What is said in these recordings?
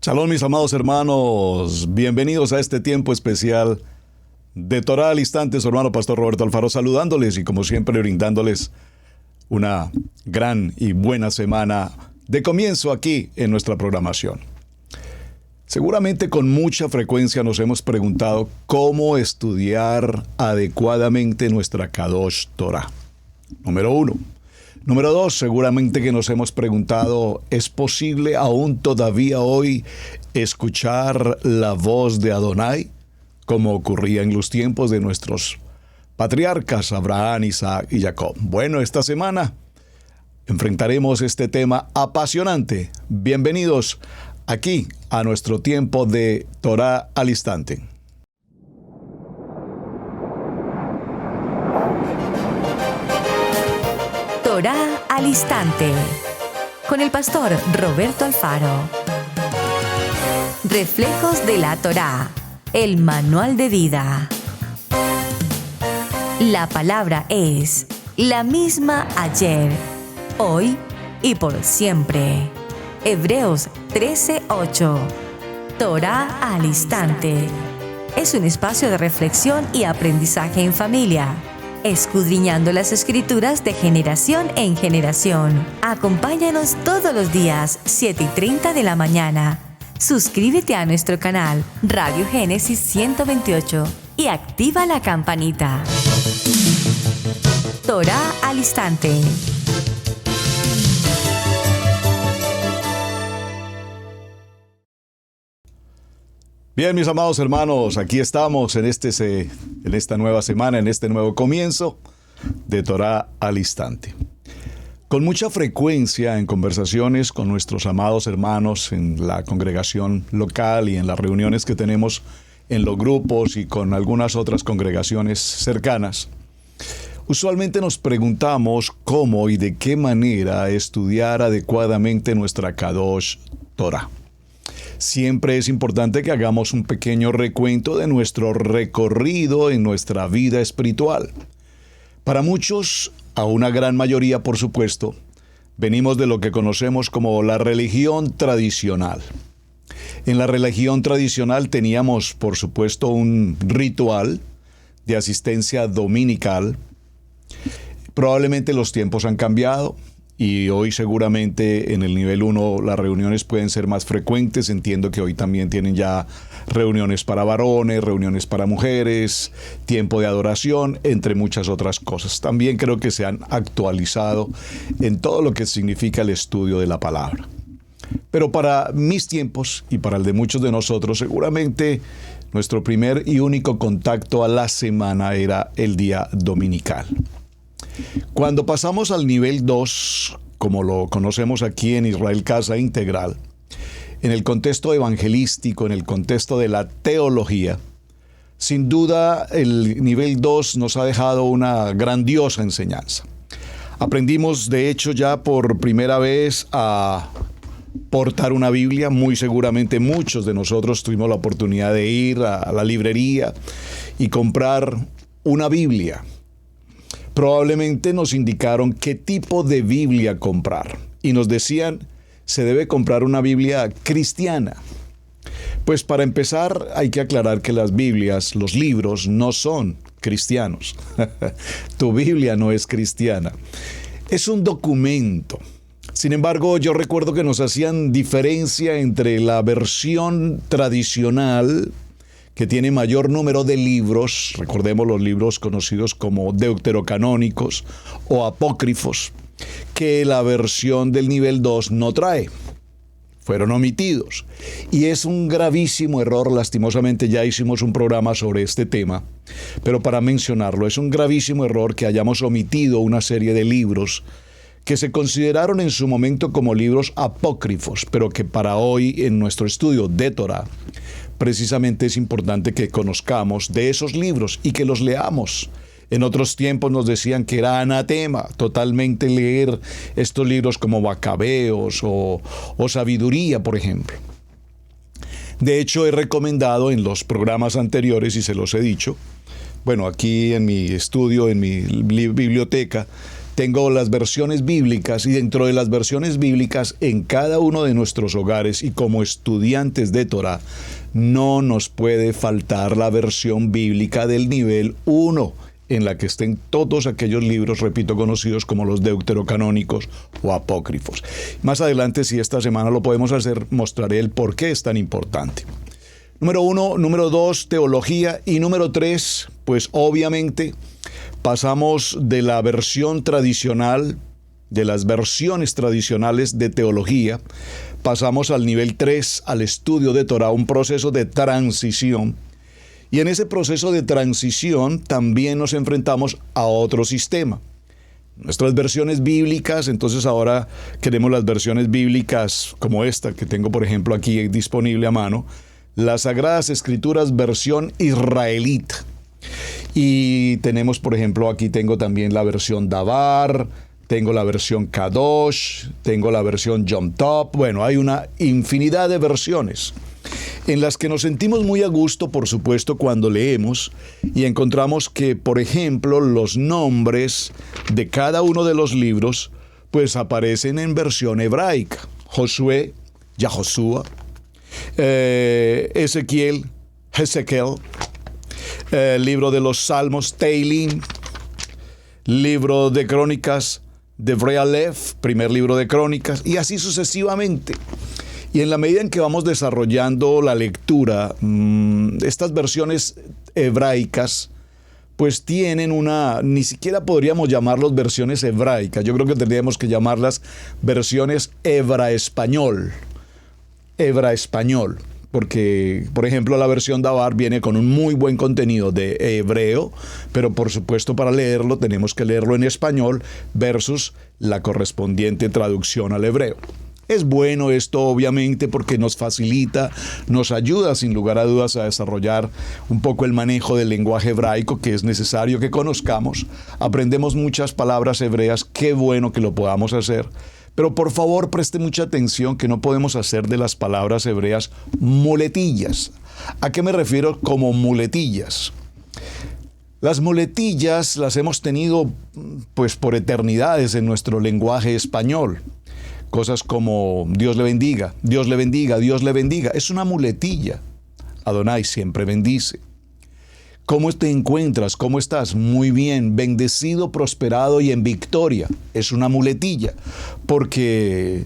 Shalom, mis amados hermanos, bienvenidos a este tiempo especial de Torá al Instante. Su hermano Pastor Roberto Alfaro saludándoles y como siempre brindándoles una gran y buena semana de comienzo aquí en nuestra programación. Seguramente con mucha frecuencia nos hemos preguntado cómo estudiar adecuadamente nuestra Kadosh Torah. Número 1. Número 2, seguramente que nos hemos preguntado, ¿es posible aún todavía hoy escuchar la voz de Adonai, como ocurría en los tiempos de nuestros patriarcas Abraham, Isaac y Jacob? Bueno, esta semana enfrentaremos este tema apasionante. Bienvenidos aquí a nuestro tiempo de Torá al Instante. Torá al Instante, con el pastor Roberto Alfaro. Reflejos de la Torá, el manual de vida. La palabra es la misma ayer, hoy y por siempre. Hebreos 13:8. Torá al Instante. Es un espacio de reflexión y aprendizaje en familia, escudriñando las Escrituras de generación en generación. Acompáñanos todos los días, 7:30 de la mañana. Suscríbete a nuestro canal Radio Génesis 128 y activa la campanita. Torá al Instante. Bien, mis amados hermanos, aquí estamos en esta nueva semana, en este nuevo comienzo de Torá al Instante. Con mucha frecuencia en conversaciones con nuestros amados hermanos en la congregación local y en las reuniones que tenemos en los grupos y con algunas otras congregaciones cercanas, usualmente nos preguntamos cómo y de qué manera estudiar adecuadamente nuestra Kadosh Torah. Siempre es importante que hagamos un pequeño recuento de nuestro recorrido en nuestra vida espiritual. Para muchos, a una gran mayoría por supuesto, venimos de lo que conocemos como la religión tradicional. En la religión tradicional teníamos, por supuesto, un ritual de asistencia dominical. Probablemente los tiempos han cambiado. Y hoy seguramente en el nivel 1 las reuniones pueden ser más frecuentes. Entiendo que hoy también tienen ya reuniones para varones, reuniones para mujeres, tiempo de adoración, entre muchas otras cosas. También creo que se han actualizado en todo lo que significa el estudio de la palabra. Pero para mis tiempos y para el de muchos de nosotros, seguramente nuestro primer y único contacto a la semana era el día dominical. Cuando pasamos al nivel 2, como lo conocemos aquí en Israel Casa Integral, en el contexto evangelístico, en el contexto de la teología, sin duda el nivel 2 nos ha dejado una grandiosa enseñanza. Aprendimos, de hecho, ya por primera vez a portar una Biblia. Muy seguramente muchos de nosotros tuvimos la oportunidad de ir a la librería y comprar una Biblia. Probablemente nos indicaron qué tipo de Biblia comprar y nos decían, se debe comprar una Biblia cristiana. Pues para empezar hay que aclarar que las Biblias, los libros, no son cristianos. Tu Biblia no es cristiana. Es un documento. Sin embargo, yo recuerdo que nos hacían diferencia entre la versión tradicional, que tiene mayor número de libros, recordemos los libros conocidos como deuterocanónicos o apócrifos, que la versión del nivel 2 no trae. Fueron omitidos. Y es un gravísimo error, lastimosamente ya hicimos un programa sobre este tema, pero para mencionarlo, es un gravísimo error que hayamos omitido una serie de libros que se consideraron en su momento como libros apócrifos, pero que para hoy en nuestro estudio de Torah, precisamente es importante que conozcamos de esos libros y que los leamos. En otros tiempos nos decían que era anatema totalmente leer estos libros como Macabeos o Sabiduría, por ejemplo. De hecho, he recomendado en los programas anteriores, y se los he dicho, bueno, aquí en mi estudio, en mi biblioteca, tengo las versiones bíblicas, y dentro de las versiones bíblicas en cada uno de nuestros hogares y como estudiantes de Torá, no nos puede faltar la versión bíblica del nivel 1, en la que estén todos aquellos libros, repito, conocidos como los deuterocanónicos o apócrifos. Más adelante, si esta semana lo podemos hacer, mostraré el por qué es tan importante. Número 1, número 2, teología, y número 3, pues obviamente pasamos de la versión tradicional, de las versiones tradicionales de teología, pasamos al nivel 3, al estudio de Torá, un proceso de transición. Y en ese proceso de transición también nos enfrentamos a otro sistema. Nuestras versiones bíblicas, entonces ahora queremos las versiones bíblicas como esta que tengo, por ejemplo, aquí disponible a mano, las Sagradas Escrituras versión israelita. Y tenemos, por ejemplo, aquí tengo también la versión Dabar, tengo la versión Kadosh, tengo la versión Yom Tov. Bueno, hay una infinidad de versiones en las que nos sentimos muy a gusto, por supuesto, cuando leemos y encontramos que, por ejemplo, los nombres de cada uno de los libros pues aparecen en versión hebraica. Josué, Yahoshua, Ezequiel, Ezequiel, libro de los Salmos, Teilim, libro de Crónicas, Devrei Aleph, primer libro de Crónicas, y así sucesivamente. Y en la medida en que vamos desarrollando la lectura, estas versiones hebraicas, pues tienen ni siquiera podríamos llamarlos versiones hebraicas, yo creo que tendríamos que llamarlas versiones hebra-español, porque, por ejemplo, la versión Dabar viene con un muy buen contenido de hebreo, pero por supuesto para leerlo tenemos que leerlo en español versus la correspondiente traducción al hebreo. Es bueno esto, obviamente, porque nos facilita, nos ayuda sin lugar a dudas a desarrollar un poco el manejo del lenguaje hebraico que es necesario que conozcamos. Aprendemos muchas palabras hebreas, qué bueno que lo podamos hacer. Pero por favor preste mucha atención que no podemos hacer de las palabras hebreas muletillas. ¿A qué me refiero como muletillas? Las muletillas las hemos tenido pues por eternidades en nuestro lenguaje español. Cosas como Dios le bendiga, Dios le bendiga, Dios le bendiga. Es una muletilla. Adonai siempre bendice. ¿Cómo te encuentras? ¿Cómo estás? Muy bien, bendecido, prosperado y en victoria. Es una muletilla, porque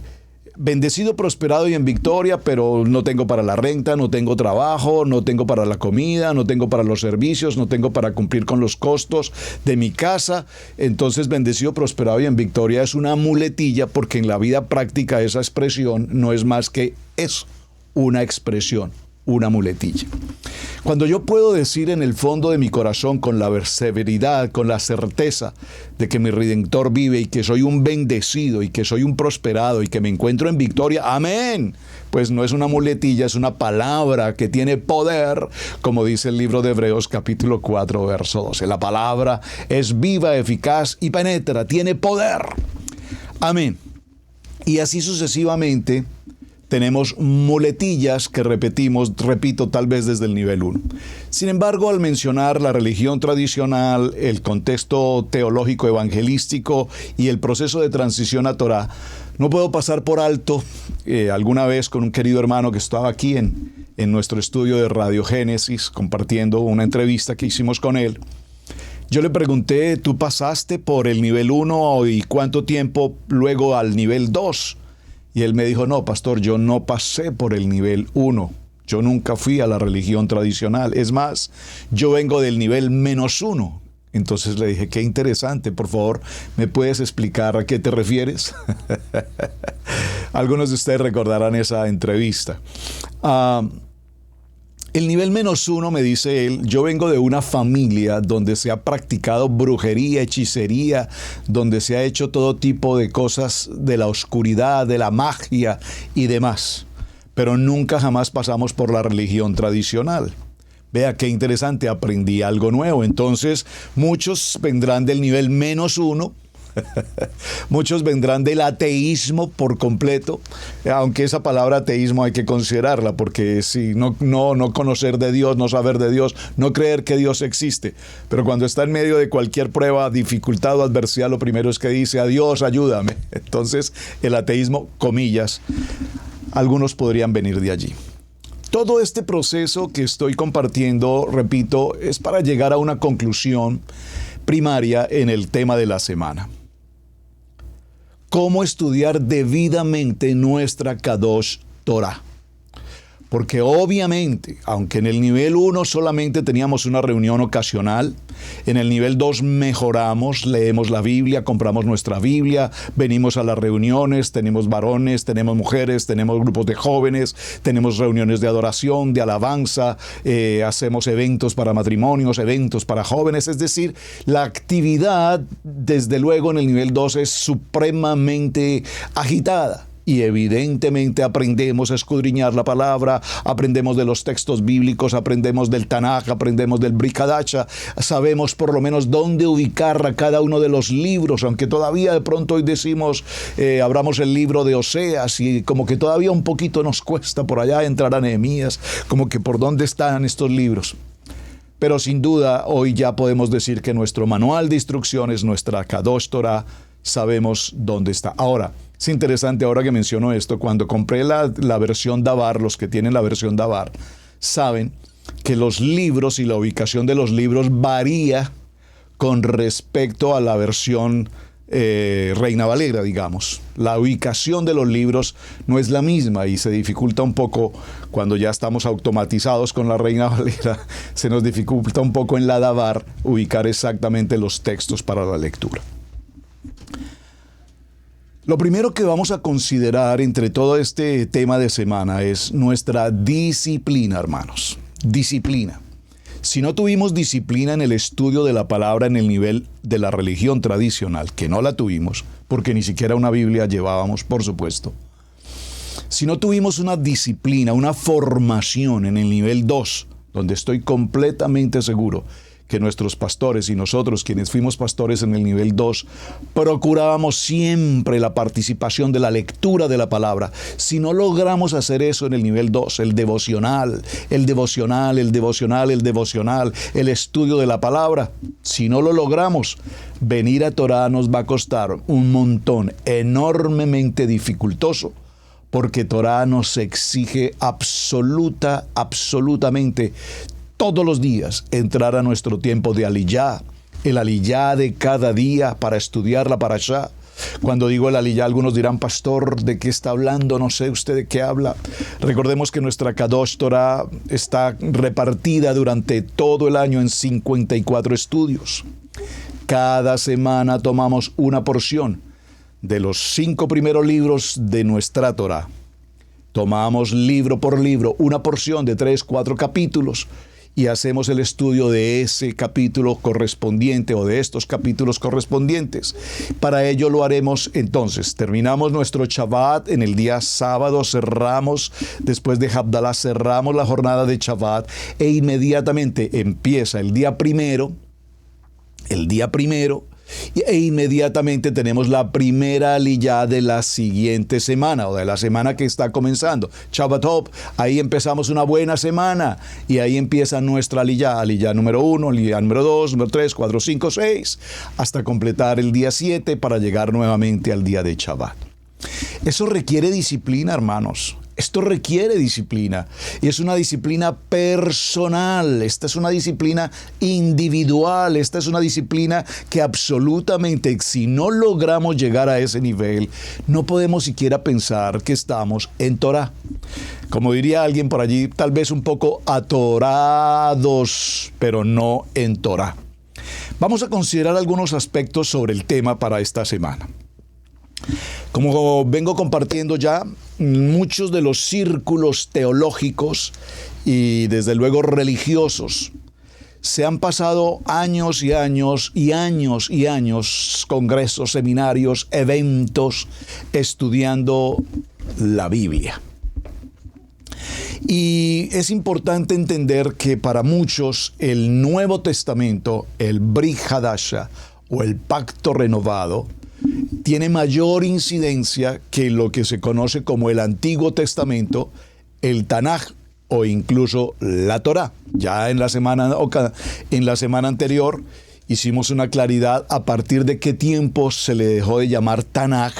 bendecido, prosperado y en victoria, pero no tengo para la renta, no tengo trabajo, no tengo para la comida, no tengo para los servicios, no tengo para cumplir con los costos de mi casa. Entonces, bendecido, prosperado y en victoria es una muletilla, porque en la vida práctica esa expresión no es más que eso, una expresión, una muletilla. Cuando yo puedo decir en el fondo de mi corazón, con la severidad, con la certeza de que mi Redentor vive y que soy un bendecido y que soy un prosperado y que me encuentro en victoria, amén, pues no es una muletilla, es una palabra que tiene poder, como dice el libro de Hebreos capítulo 4, verso 12. La palabra es viva, eficaz y penetra, tiene poder. Amén. Y así sucesivamente tenemos muletillas que repito, tal vez desde el nivel 1. Sin embargo, al mencionar la religión tradicional, el contexto teológico evangelístico y el proceso de transición a Torá, no puedo pasar por alto, alguna vez con un querido hermano que estaba aquí en nuestro estudio de Radio Génesis, compartiendo una entrevista que hicimos con él. Yo le pregunté, ¿tú pasaste por el nivel 1 y cuánto tiempo luego al nivel 2? Y él me dijo, no, pastor, yo no pasé por el nivel 1. Yo nunca fui a la religión tradicional. Es más, yo vengo del nivel -1. Entonces le dije, qué interesante, por favor, ¿me puedes explicar a qué te refieres? Algunos de ustedes recordarán esa entrevista. El nivel -1, me dice él, yo vengo de una familia donde se ha practicado brujería, hechicería, donde se ha hecho todo tipo de cosas de la oscuridad, de la magia y demás. Pero nunca jamás pasamos por la religión tradicional. Vea qué interesante, aprendí algo nuevo. Entonces, muchos vendrán del nivel -1 Muchos vendrán del ateísmo por completo, aunque esa palabra ateísmo hay que considerarla, porque si no conocer de Dios, no saber de Dios, no creer que Dios existe. Pero cuando está en medio de cualquier prueba, dificultad o adversidad, lo primero es que dice, a Dios, ayúdame. Entonces, el ateísmo, comillas, algunos podrían venir de allí. Todo este proceso que estoy compartiendo, repito, es para llegar a una conclusión primaria en el tema de la semana. ¿Cómo estudiar debidamente nuestra Kadosh Torah? Porque obviamente, aunque en el nivel 1 solamente teníamos una reunión ocasional, en el nivel 2 mejoramos, leemos la Biblia, compramos nuestra Biblia, venimos a las reuniones, tenemos varones, tenemos mujeres, tenemos grupos de jóvenes, tenemos reuniones de adoración, de alabanza, hacemos eventos para matrimonios, eventos para jóvenes, es decir, la actividad desde luego en el nivel 2 es supremamente agitada. Y evidentemente aprendemos a escudriñar la palabra, aprendemos de los textos bíblicos, aprendemos del Tanaj, aprendemos del Brit Hadasha, sabemos por lo menos dónde ubicar a cada uno de los libros, aunque todavía de pronto hoy decimos, abramos el libro de Oseas y como que todavía un poquito nos cuesta por allá entrar a Nehemías, como que por dónde están estos libros. Pero sin duda hoy ya podemos decir que nuestro manual de instrucciones, nuestra Kadosh Torah, sabemos dónde está. Ahora, es interesante ahora que menciono esto, cuando compré la versión Dabar, los que tienen la versión Dabar, saben que los libros y la ubicación de los libros varía con respecto a la versión Reina Valera, digamos. La ubicación de los libros no es la misma y se dificulta un poco cuando ya estamos automatizados con la Reina Valera, se nos dificulta un poco en la Dabar ubicar exactamente los textos para la lectura. Lo primero que vamos a considerar entre todo este tema de semana es nuestra disciplina, hermanos. Disciplina. Si no tuvimos disciplina en el estudio de la palabra en el nivel de la religión tradicional, que no la tuvimos, porque ni siquiera una Biblia llevábamos, por supuesto. Si no tuvimos una disciplina, una formación en el nivel 2, donde estoy completamente seguro que nuestros pastores y nosotros, quienes fuimos pastores en el nivel 2, procurábamos siempre la participación de la lectura de la palabra. Si no logramos hacer eso en el nivel 2, el devocional, el estudio de la palabra, si no lo logramos, venir a Torah nos va a costar un montón, enormemente dificultoso, porque Torah nos exige absolutamente todos los días entrar a nuestro tiempo de aliyá, el aliyá de cada día para estudiar la parashá. Cuando digo el aliyá, algunos dirán, pastor, ¿de qué está hablando? No sé usted de qué habla. Recordemos que nuestra Kadosh Torah está repartida durante todo el año en 54 estudios. Cada semana tomamos una porción de los 5 primeros libros de nuestra Torah. Tomamos libro por libro una porción de 3, 4 capítulos y hacemos el estudio de ese capítulo correspondiente o de estos capítulos correspondientes. Para ello lo haremos entonces. Terminamos nuestro Shabbat en el día sábado, cerramos, después de Havdalah cerramos la jornada de Shabbat e inmediatamente empieza el día primero, e inmediatamente tenemos la primera aliyá de la siguiente semana o de la semana que está comenzando. Shabbat Tov, ahí empezamos una buena semana y ahí empieza nuestra aliyá número 1, aliyá número 2, número 3, 4, 5, 6, hasta completar el día 7 para llegar nuevamente al día de Shabbat. Eso requiere disciplina, hermanos. Esto requiere disciplina y es una disciplina personal, esta es una disciplina individual, esta es una disciplina que absolutamente, si no logramos llegar a ese nivel, no podemos siquiera pensar que estamos en Torah. Como diría alguien por allí, tal vez un poco atorados, pero no en Torah. Vamos a considerar algunos aspectos sobre el tema para esta semana. Como vengo compartiendo ya, muchos de los círculos teológicos y desde luego religiosos se han pasado años y años, congresos, seminarios, eventos, estudiando la Biblia. Y es importante entender que para muchos el Nuevo Testamento, el Brit Hadasha o el Pacto Renovado, tiene mayor incidencia que lo que se conoce como el Antiguo Testamento, el Tanaj o incluso la Torá. Ya en la semana anterior hicimos una claridad a partir de qué tiempo se le dejó de llamar Tanaj,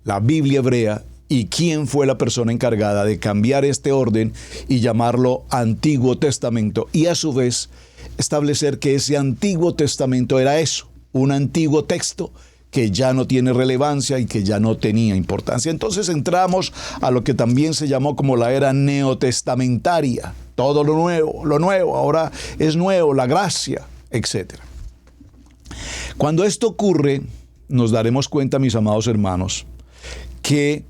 la Biblia hebrea, y quién fue la persona encargada de cambiar este orden y llamarlo Antiguo Testamento, y a su vez establecer que ese Antiguo Testamento era eso, un antiguo texto que ya no tiene relevancia y que ya no tenía importancia. Entonces entramos a lo que también se llamó como la era neotestamentaria, todo lo nuevo, ahora es nuevo, la gracia, etc. Cuando esto ocurre, nos daremos cuenta, mis amados hermanos, que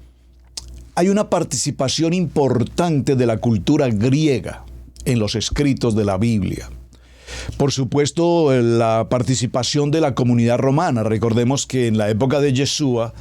hay una participación importante de la cultura griega en los escritos de la Biblia. Por supuesto, la participación de la comunidad romana. Recordemos que en la época de Yeshua,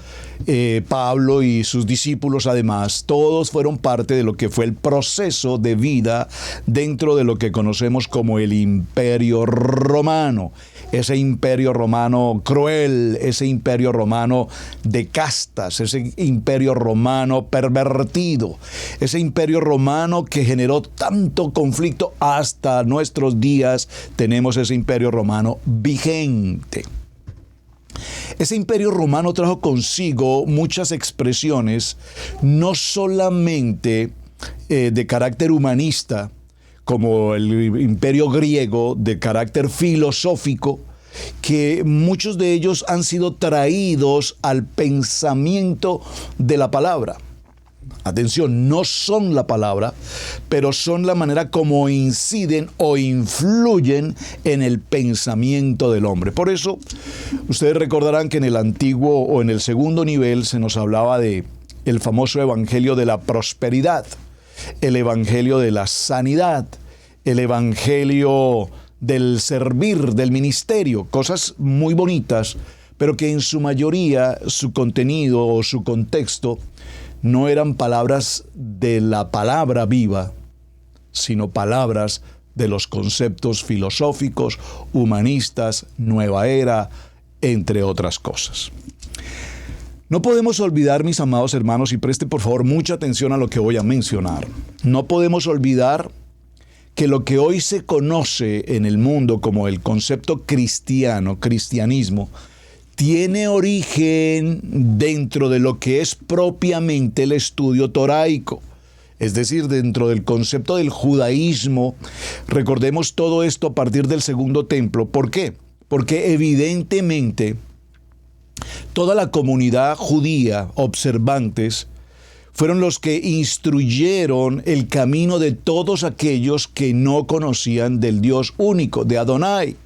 Pablo y sus discípulos, además, todos fueron parte de lo que fue el proceso de vida dentro de lo que conocemos como el Imperio Romano. Ese imperio romano cruel, ese imperio romano de castas, ese imperio romano pervertido, ese imperio romano que generó tanto conflicto hasta nuestros días. Tenemos ese imperio romano vigente. Ese imperio romano trajo consigo muchas expresiones, no solamente de carácter humanista, como el imperio griego, de carácter filosófico, que muchos de ellos han sido traídos al pensamiento de la palabra. Atención, no son la palabra, pero son la manera como inciden o influyen en el pensamiento del hombre. Por eso, ustedes recordarán que en el antiguo o en el segundo nivel se nos hablaba de el famoso evangelio de la prosperidad, el evangelio de la sanidad, el evangelio del servir, del ministerio, cosas muy bonitas, pero que en su mayoría su contenido o su contexto no eran palabras de la palabra viva, sino palabras de los conceptos filosóficos, humanistas, nueva era, entre otras cosas. No podemos olvidar, mis amados hermanos, y preste por favor mucha atención a lo que voy a mencionar, no podemos olvidar que lo que hoy se conoce en el mundo como el concepto cristianismo, tiene origen dentro de lo que es propiamente el estudio toraico, es decir, dentro del concepto del judaísmo. Recordemos todo esto a partir del segundo templo. ¿Por qué? Porque evidentemente toda la comunidad judía, observantes, fueron los que instruyeron el camino de todos aquellos que no conocían del Dios único, de Adonai.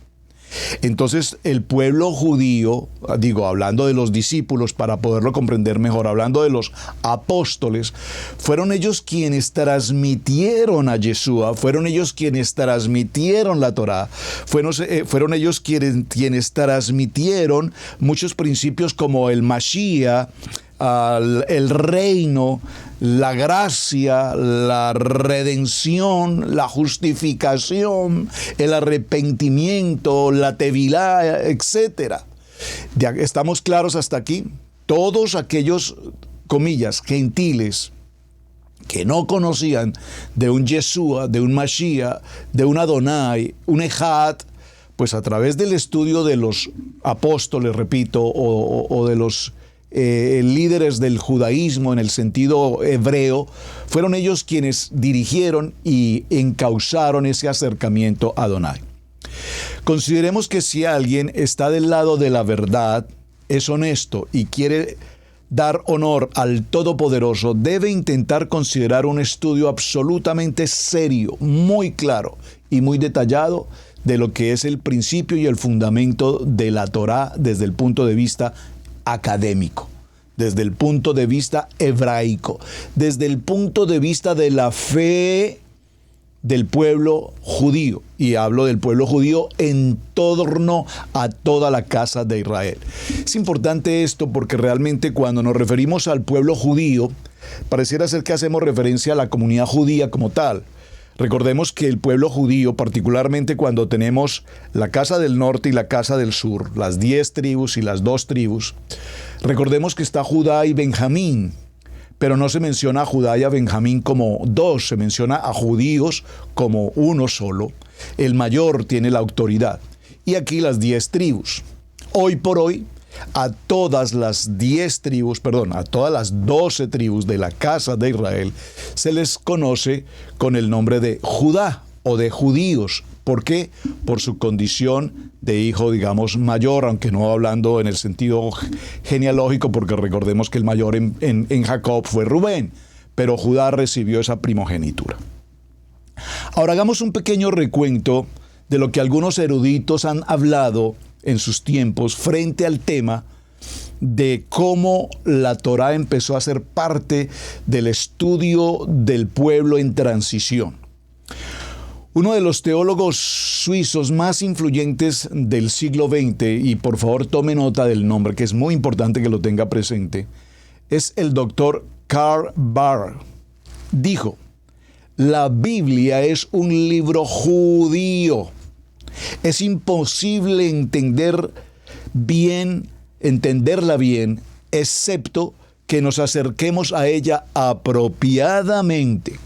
Entonces el pueblo judío, hablando de los discípulos para poderlo comprender mejor, hablando de los apóstoles, fueron ellos quienes transmitieron a Yeshua, fueron ellos quienes transmitieron la Torá, fueron ellos quienes transmitieron muchos principios como el Mashiach, el reino, la gracia, la redención, la justificación, el arrepentimiento, la tevilá, etc. ¿Estamos claros hasta aquí? Todos aquellos, comillas, gentiles que no conocían de un Yeshua, de un Mashiach, de un Adonai, un Ejad, pues a través del estudio de los apóstoles, repito, o de los líderes del judaísmo en el sentido hebreo, fueron ellos quienes dirigieron y encauzaron ese acercamiento a Adonai. Consideremos que si alguien está del lado de la verdad, es honesto y quiere dar honor al Todopoderoso, debe intentar considerar un estudio absolutamente serio, muy claro y muy detallado de lo que es el principio y el fundamento de la Torá desde el punto de vista académico, desde el punto de vista hebraico, desde el punto de vista de la fe del pueblo judío, y hablo del pueblo judío en torno a toda la casa de Israel. Es importante esto porque realmente cuando nos referimos al pueblo judío, pareciera ser que hacemos referencia a la comunidad judía como tal. Recordemos que el pueblo judío, particularmente cuando tenemos la casa del norte y la casa del sur, las 10 tribus y las 2 tribus, recordemos que está Judá y Benjamín, pero no se menciona a Judá y a Benjamín como dos, se menciona a judíos como uno solo. El mayor tiene la autoridad. Y aquí las 10 tribus. Hoy por hoy, a todas las 12 tribus de la casa de Israel se les conoce con el nombre de Judá o de judíos. ¿Por qué? Por su condición de hijo, digamos, mayor, aunque no hablando en el sentido genealógico, porque recordemos que el mayor en Jacob fue Rubén, pero Judá recibió esa primogenitura. Ahora hagamos un pequeño recuento de lo que algunos eruditos han hablado en sus tiempos frente al tema de cómo la Torá empezó a ser parte del estudio del pueblo en transición. Uno de los teólogos suizos más influyentes del siglo XX, y por favor tome nota del nombre, que es muy importante que lo tenga presente, es el doctor Karl Barth. Dijo: la Biblia es un libro judío. Es imposible entenderla bien, excepto que nos acerquemos a ella apropiadamente.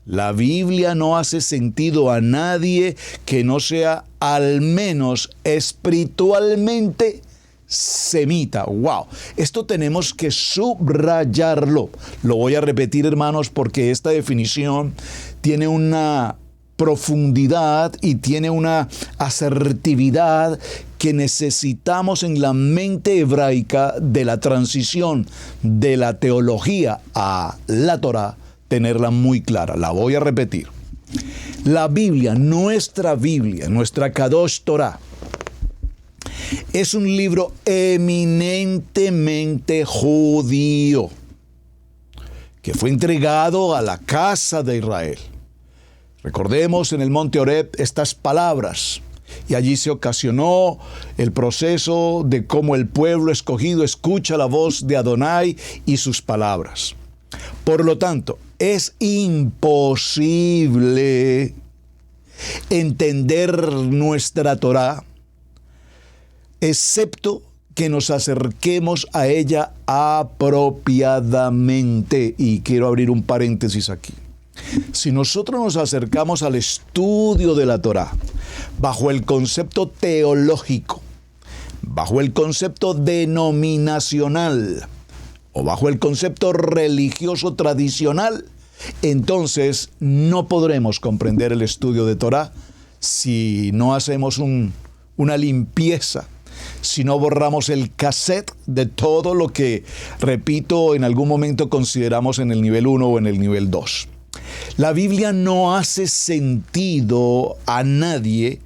La Biblia no hace sentido a nadie que no sea al menos espiritualmente semita. ¡Wow! Esto tenemos que subrayarlo. Lo voy a repetir, hermanos, porque esta definición tiene una profundidad y tiene una asertividad que necesitamos en la mente hebraica de la transición de la teología a la Torá, tenerla muy clara. La voy a repetir. La Biblia, nuestra Kadosh Torah, es un libro eminentemente judío que fue entregado a la casa de Israel. Recordemos en el monte Horeb estas palabras, y allí se ocasionó el proceso de cómo el pueblo escogido escucha la voz de Adonai y sus palabras. Por lo tanto, es imposible entender nuestra Torá excepto que nos acerquemos a ella apropiadamente. Y quiero abrir un paréntesis aquí. Si nosotros nos acercamos al estudio de la Torá bajo el concepto teológico, bajo el concepto denominacional o bajo el concepto religioso tradicional, entonces no podremos comprender el estudio de Torá si no hacemos una limpieza, si no borramos el cassette de todo lo que, repito, en algún momento consideramos en el nivel 1 o en el nivel 2. La Biblia no hace sentido a nadie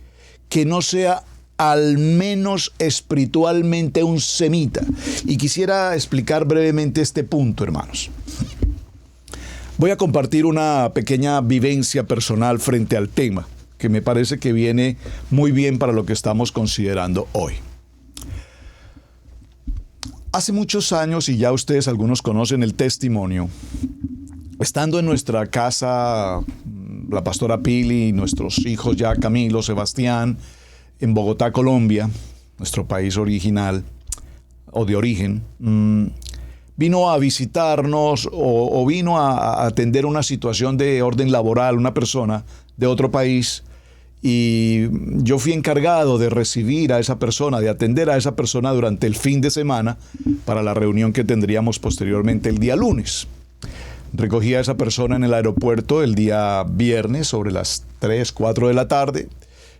que no sea al menos espiritualmente un semita. Y quisiera explicar brevemente este punto, hermanos. Voy a compartir una pequeña vivencia personal frente al tema, que me parece que viene muy bien para lo que estamos considerando hoy. Hace muchos años, y ya ustedes algunos conocen el testimonio, estando en nuestra casa, la pastora Pili y nuestros hijos ya Camilo, Sebastián, en Bogotá, Colombia, nuestro país original o de origen, vino a visitarnos o vino a atender una situación de orden laboral, una persona de otro país, y yo fui encargado de recibir a esa persona, de atender a esa persona durante el fin de semana para la reunión que tendríamos posteriormente el día lunes. Recogí a esa persona en el aeropuerto el día viernes sobre las 3, 4 de la tarde.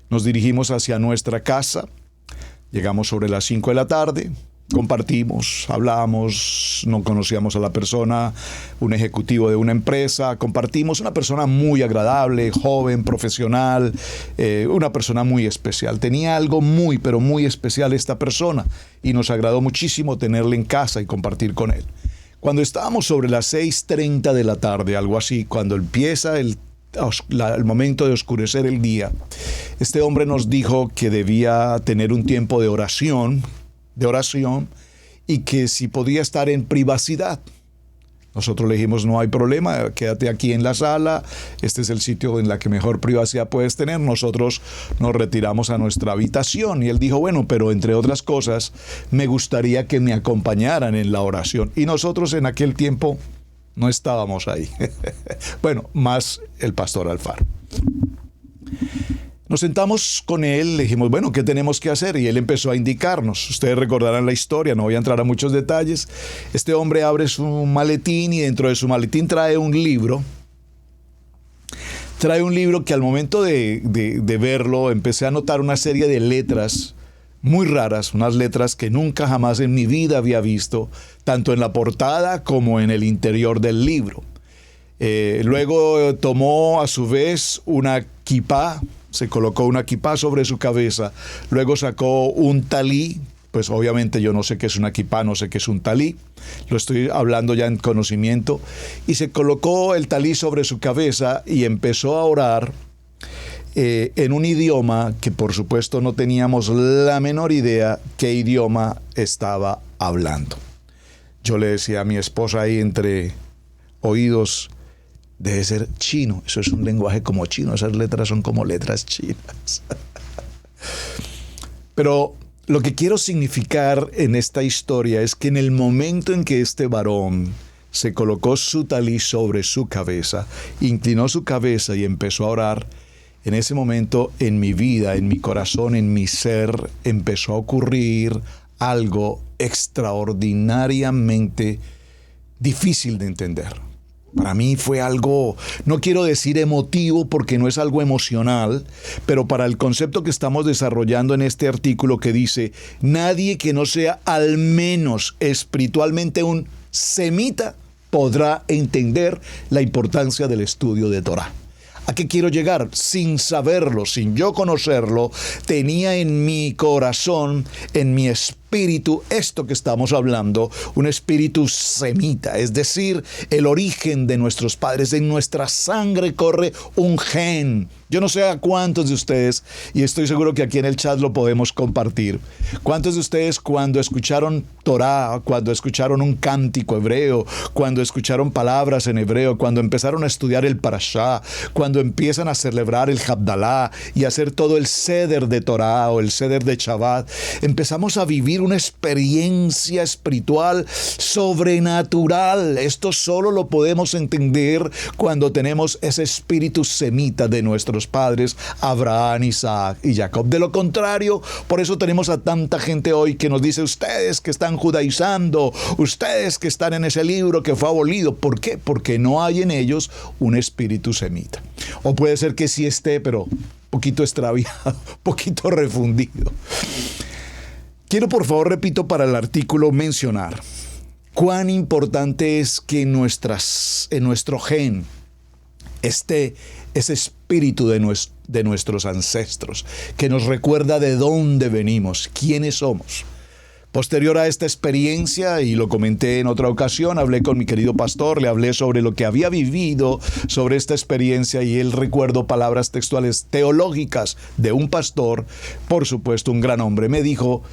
Nos dirigimos hacia nuestra casa. Llegamos sobre las 5 de la tarde. Compartimos, hablamos, no conocíamos a la persona, un ejecutivo de una empresa. Compartimos, una persona muy agradable, joven, profesional, una persona muy especial. Tenía algo muy, pero muy especial esta persona y nos agradó muchísimo tenerle en casa y compartir con él. Cuando estábamos sobre las 6:30 de la tarde, algo así, cuando empieza el momento de oscurecer el día, este hombre nos dijo que debía tener un tiempo de oración y que si podía estar en privacidad, Nosotros le dijimos, no hay problema, quédate aquí en la sala, este es el sitio en la que mejor privacidad puedes tener. Nosotros nos retiramos a nuestra habitación y él dijo, bueno, pero entre otras cosas, me gustaría que me acompañaran en la oración. Y nosotros en aquel tiempo no estábamos ahí. Bueno, más el pastor Alfaro. Nos sentamos con él, le dijimos, bueno, ¿qué tenemos que hacer? Y él empezó a indicarnos. Ustedes recordarán la historia, no voy a entrar a muchos detalles. Este hombre abre su maletín y dentro de su maletín trae un libro. Trae un libro que al momento de verlo empecé a notar una serie de letras muy raras, unas letras que nunca jamás en mi vida había visto, tanto en la portada como en el interior del libro. Luego tomó a su vez una kipá, se colocó una kipá sobre su cabeza, luego sacó un talí, pues obviamente yo no sé qué es una kipá, no sé qué es un talí, lo estoy hablando ya en conocimiento, y se colocó el talí sobre su cabeza y empezó a orar en un idioma que por supuesto no teníamos la menor idea qué idioma estaba hablando. Yo le decía a mi esposa ahí entre oídos, debe ser chino, eso es un lenguaje como chino, esas letras son como letras chinas. Pero lo que quiero significar en esta historia es que en el momento en que este varón se colocó su talí sobre su cabeza, inclinó su cabeza y empezó a orar, en ese momento en mi vida, en mi corazón, en mi ser, empezó a ocurrir algo extraordinariamente difícil de entender. Para mí fue algo, no quiero decir emotivo porque no es algo emocional, pero para el concepto que estamos desarrollando en este artículo que dice, nadie que no sea al menos espiritualmente un semita podrá entender la importancia del estudio de Torá. ¿A qué quiero llegar? Sin saberlo, sin yo conocerlo, tenía en mi corazón, en mi espíritu, esto que estamos hablando, un espíritu semita, es decir, el origen de nuestros padres. En nuestra sangre corre un gen. Yo no sé a cuántos de ustedes, y estoy seguro que aquí en el chat lo podemos compartir, cuántos de ustedes cuando escucharon Torá, cuando escucharon un cántico hebreo, cuando escucharon palabras en hebreo, cuando empezaron a estudiar el Parashá, cuando empiezan a celebrar el Havdalá y hacer todo el Seder de Torá o el Seder de Shabbat, empezamos a vivir una experiencia espiritual sobrenatural. Esto solo lo podemos entender cuando tenemos ese espíritu semita de nuestros padres, Abraham, Isaac y Jacob. De lo contrario, por eso tenemos a tanta gente hoy que nos dice, ustedes que están judaizando, ustedes que están en ese libro que fue abolido. ¿Por qué? Porque no hay en ellos un espíritu semita. O puede ser que sí esté, pero poquito extraviado, poquito refundido. Quiero, por favor, repito para el artículo, mencionar cuán importante es que en nuestro gen esté ese espíritu de nuestros ancestros, que nos recuerda de dónde venimos, quiénes somos. Posterior a esta experiencia, y lo comenté en otra ocasión, hablé con mi querido pastor, le hablé sobre lo que había vivido sobre esta experiencia y él recuerdo palabras textuales teológicas de un pastor, por supuesto un gran hombre. Me dijo,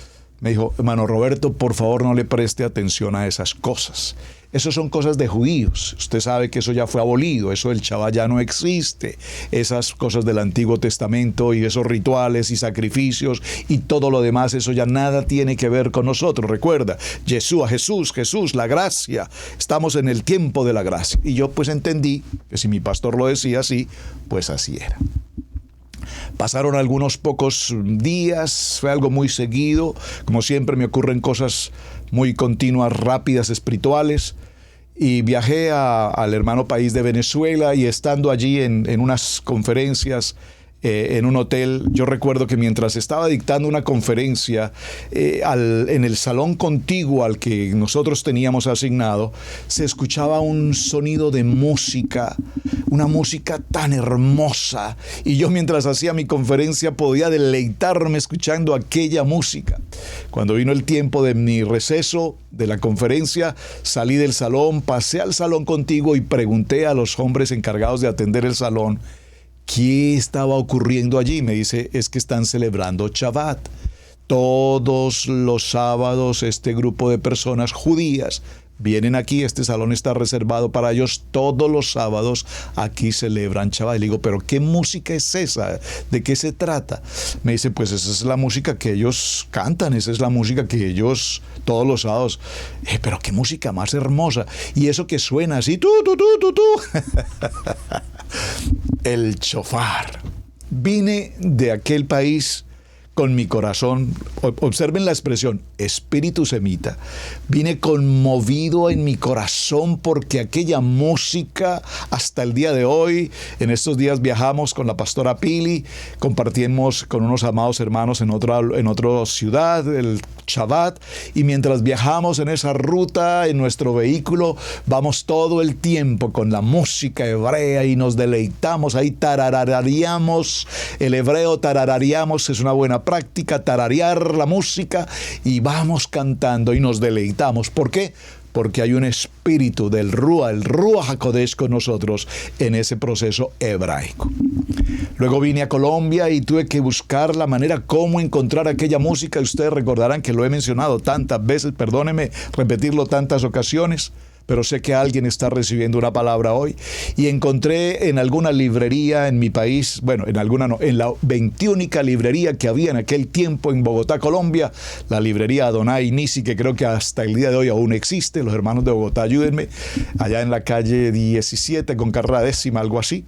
hermano Roberto, por favor no le preste atención a esas cosas. Eso son cosas de judíos. Usted sabe que eso ya fue abolido, eso del Shabbat ya no existe. Esas cosas del Antiguo Testamento y esos rituales y sacrificios y todo lo demás, eso ya nada tiene que ver con nosotros. Recuerda, Jesús, la gracia. Estamos en el tiempo de la gracia. Y yo pues entendí que si mi pastor lo decía así, pues así era. Pasaron algunos pocos días, fue algo muy seguido. Como siempre me ocurren cosas muy continuas, rápidas, espirituales. Y viajé al hermano país de Venezuela y estando allí en unas conferencias en un hotel, yo recuerdo que mientras estaba dictando una conferencia en el salón contiguo al que nosotros teníamos asignado, se escuchaba un sonido de música, una música tan hermosa, y yo mientras hacía mi conferencia podía deleitarme escuchando aquella música. Cuando vino el tiempo de mi receso de la conferencia, salí del salón, pasé al salón contiguo y pregunté a los hombres encargados de atender el salón ¿qué estaba ocurriendo allí? Me dice, es que están celebrando Shabbat. Todos los sábados este grupo de personas judías Vienen aquí, este salón está reservado para ellos todos los sábados, aquí celebran Shabbat. Y le digo, ¿pero qué música es esa? ¿De qué se trata? Me dice, pues esa es la música que ellos cantan, esa es la música que ellos todos los sábados. Pero qué música más hermosa. Y eso que suena así, tú. El shofar. Vine de aquel país con mi corazón, observen la expresión, espíritu semita. Vine conmovido en mi corazón porque aquella música, hasta el día de hoy, en estos días viajamos con la pastora Pili, compartimos con unos amados hermanos en otra ciudad, el Shabbat, y mientras viajamos en esa ruta, en nuestro vehículo, vamos todo el tiempo con la música hebrea y nos deleitamos, ahí tarararíamos, el hebreo tarararíamos, es una buena práctica, tararear la música y vamos cantando y nos deleitamos. ¿Por qué? Porque hay un espíritu del Ruach, el Ruach HaKodesh con nosotros en ese proceso hebraico. Luego vine a Colombia y tuve que buscar la manera cómo encontrar aquella música. Ustedes recordarán que lo he mencionado tantas veces, perdónenme repetirlo tantas ocasiones, pero sé que alguien está recibiendo una palabra hoy. Y encontré en alguna librería en mi país, bueno, en la 21ª librería que había en aquel tiempo en Bogotá, Colombia, la librería Adonai Nisi, que creo que hasta el día de hoy aún existe. Los hermanos de Bogotá, ayúdenme, allá en la calle 17 con carrera décima, algo así.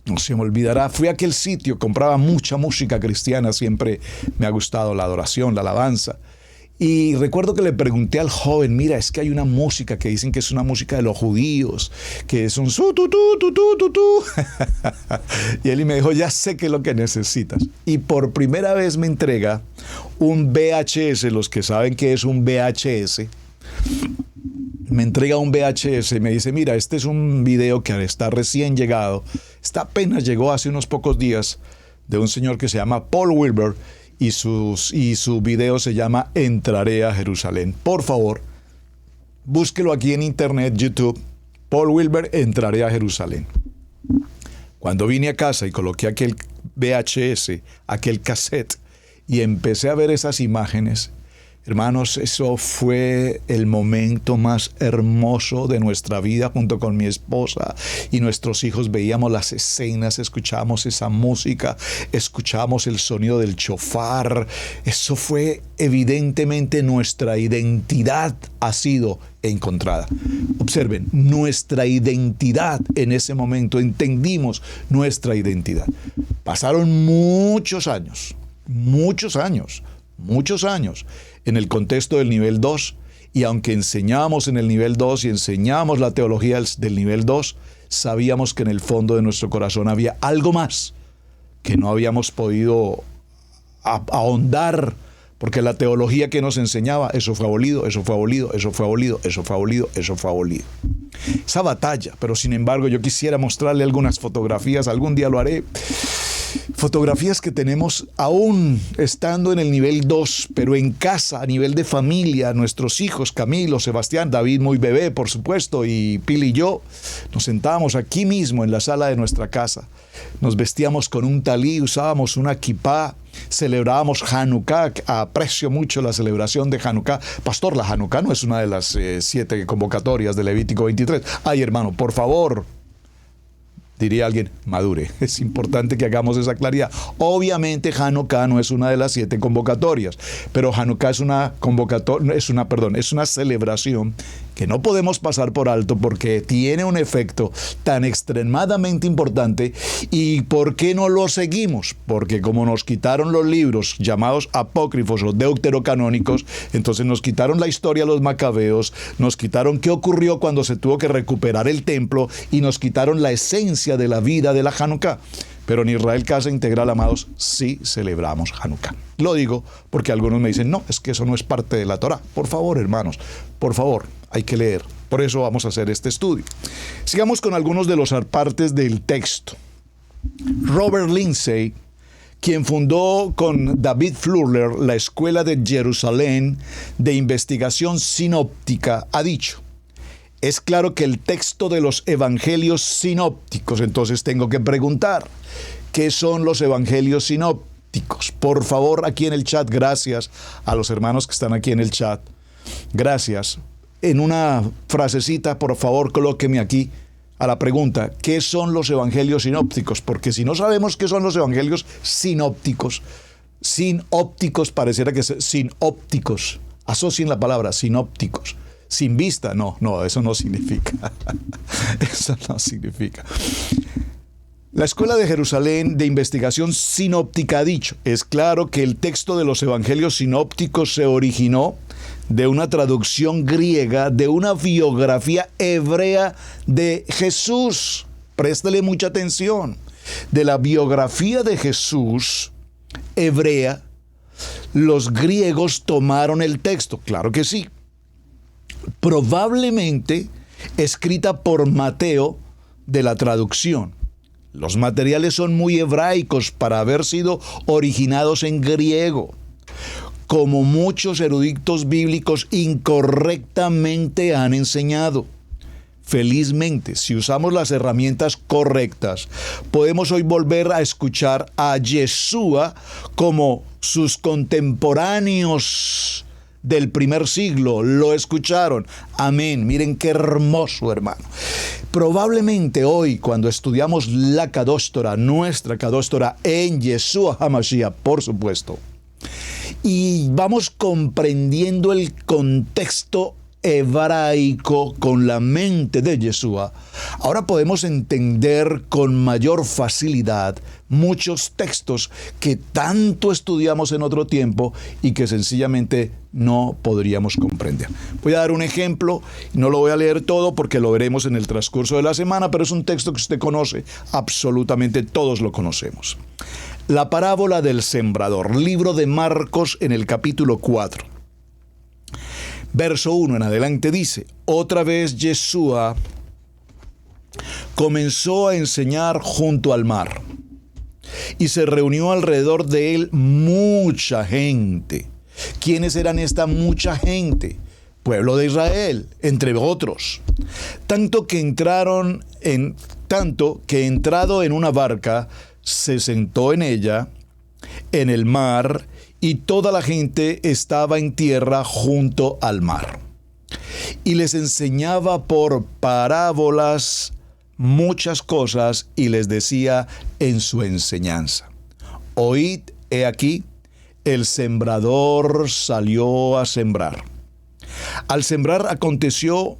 No se me olvidará, fui a aquel sitio, compraba mucha música cristiana, siempre me ha gustado la adoración, la alabanza. Y recuerdo que le pregunté al joven, mira, es que hay una música que dicen que es una música de los judíos, que es un su, tu, tu, tu, tu, tu, tu. Y él me dijo, ya sé qué es lo que necesitas. Y por primera vez me entrega un VHS, los que saben qué es un VHS, me entrega un VHS y me dice, mira, este es un video que está recién llegado, apenas llegó hace unos pocos días, de un señor que se llama Paul Wilbur, y su video se llama Entraré a Jerusalén. Por favor, búsquelo aquí en internet, YouTube, Paul Wilbur, Entraré a Jerusalén. Cuando vine a casa y coloqué aquel VHS, aquel cassette, y empecé a ver esas imágenes, hermanos, eso fue el momento más hermoso de nuestra vida junto con mi esposa y nuestros hijos. Veíamos las escenas, escuchábamos esa música, escuchábamos el sonido del shofar. Eso fue evidentemente nuestra identidad ha sido encontrada. Observen, nuestra identidad en ese momento, entendimos nuestra identidad. Pasaron muchos años en el contexto del nivel 2, y aunque enseñamos en el nivel 2 y enseñamos la teología del nivel 2, sabíamos que en el fondo de nuestro corazón había algo más que no habíamos podido ahondar, porque la teología que nos enseñaba, eso fue abolido, eso fue abolido, eso fue abolido, eso fue abolido, eso fue abolido. Esa batalla, pero sin embargo yo quisiera mostrarle algunas fotografías, algún día lo haré. Fotografías que tenemos aún estando en el nivel 2, pero en casa, a nivel de familia, nuestros hijos, Camilo, Sebastián, David muy bebé, por supuesto, y Pili y yo, nos sentábamos aquí mismo en la sala de nuestra casa. Nos vestíamos con un talí, usábamos una kipá, celebrábamos Hanukkah. Aprecio mucho la celebración de Hanukkah. Pastor, la Hanukkah no es una de las 7 convocatorias de Levítico 23. Ay, hermano, por favor, diría alguien, madure. Es importante que hagamos esa claridad. Obviamente Hanukkah no es una de las 7 convocatorias, pero Hanukkah es una celebración que no podemos pasar por alto porque tiene un efecto tan extremadamente importante. ¿Y por qué no lo seguimos? Porque como nos quitaron los libros llamados apócrifos o deuterocanónicos, entonces nos quitaron la historia de los macabeos, nos quitaron qué ocurrió cuando se tuvo que recuperar el templo y nos quitaron la esencia de la vida de la Hanukkah. Pero en Israel Casa Integral, amados, sí celebramos Hanukkah. Lo digo porque algunos me dicen, no, es que eso no es parte de la Torah. Por favor, hermanos, por favor, hay que leer. Por eso vamos a hacer este estudio. Sigamos con algunos de los partes del texto. Robert Lindsay, quien fundó con David Flurler la Escuela de Jerusalén de Investigación Sinóptica, ha dicho: es claro que el texto de los evangelios sinópticos, entonces tengo que preguntar, ¿qué son los evangelios sinópticos? Por favor, aquí en el chat, gracias a los hermanos que están aquí en el chat, gracias. en una frasecita, por favor, colóqueme aquí a la pregunta, ¿qué son los evangelios sinópticos? Porque si no sabemos qué son los evangelios sinópticos, pareciera que es sinópticos. Asocien la palabra sinópticos. Sin vista, no, eso no significa. Eso no significa. La Escuela de Jerusalén de Investigación Sinóptica ha dicho, es claro que el texto de los evangelios sinópticos se originó de una traducción griega de una biografía hebrea de Jesús. Préstele mucha atención. De la biografía de Jesús hebrea, los griegos tomaron el texto, claro que sí. Probablemente escrita por Mateo de la traducción. Los materiales son muy hebraicos para haber sido originados en griego. Como muchos eruditos bíblicos incorrectamente han enseñado. Felizmente, si usamos las herramientas correctas, podemos hoy volver a escuchar a Yeshua como sus contemporáneos del primer siglo lo escucharon. Amén. Miren qué hermoso, hermano. Probablemente hoy, cuando estudiamos la Kadosh Torah, nuestra Kadosh Torah en Yeshua HaMashiach, por supuesto, y vamos comprendiendo el contexto hebraico con la mente de Yeshua, ahora podemos entender con mayor facilidad muchos textos que tanto estudiamos en otro tiempo y que sencillamente no podríamos comprender. Voy a dar un ejemplo, no lo voy a leer todo porque lo veremos en el transcurso de la semana, pero es un texto que usted conoce, absolutamente todos lo conocemos. La parábola del sembrador, libro de Marcos en el capítulo 4. Verso 1 en adelante dice, otra vez Yeshua comenzó a enseñar junto al mar, y se reunió alrededor de él mucha gente. ¿Quiénes eran esta mucha gente? Pueblo de Israel, entre otros. Tanto que entrado en una barca, se sentó en ella, en el mar, y toda la gente estaba en tierra junto al mar. Y les enseñaba por parábolas muchas cosas y les decía en su enseñanza, oíd, he aquí, el sembrador salió a sembrar. Al sembrar aconteció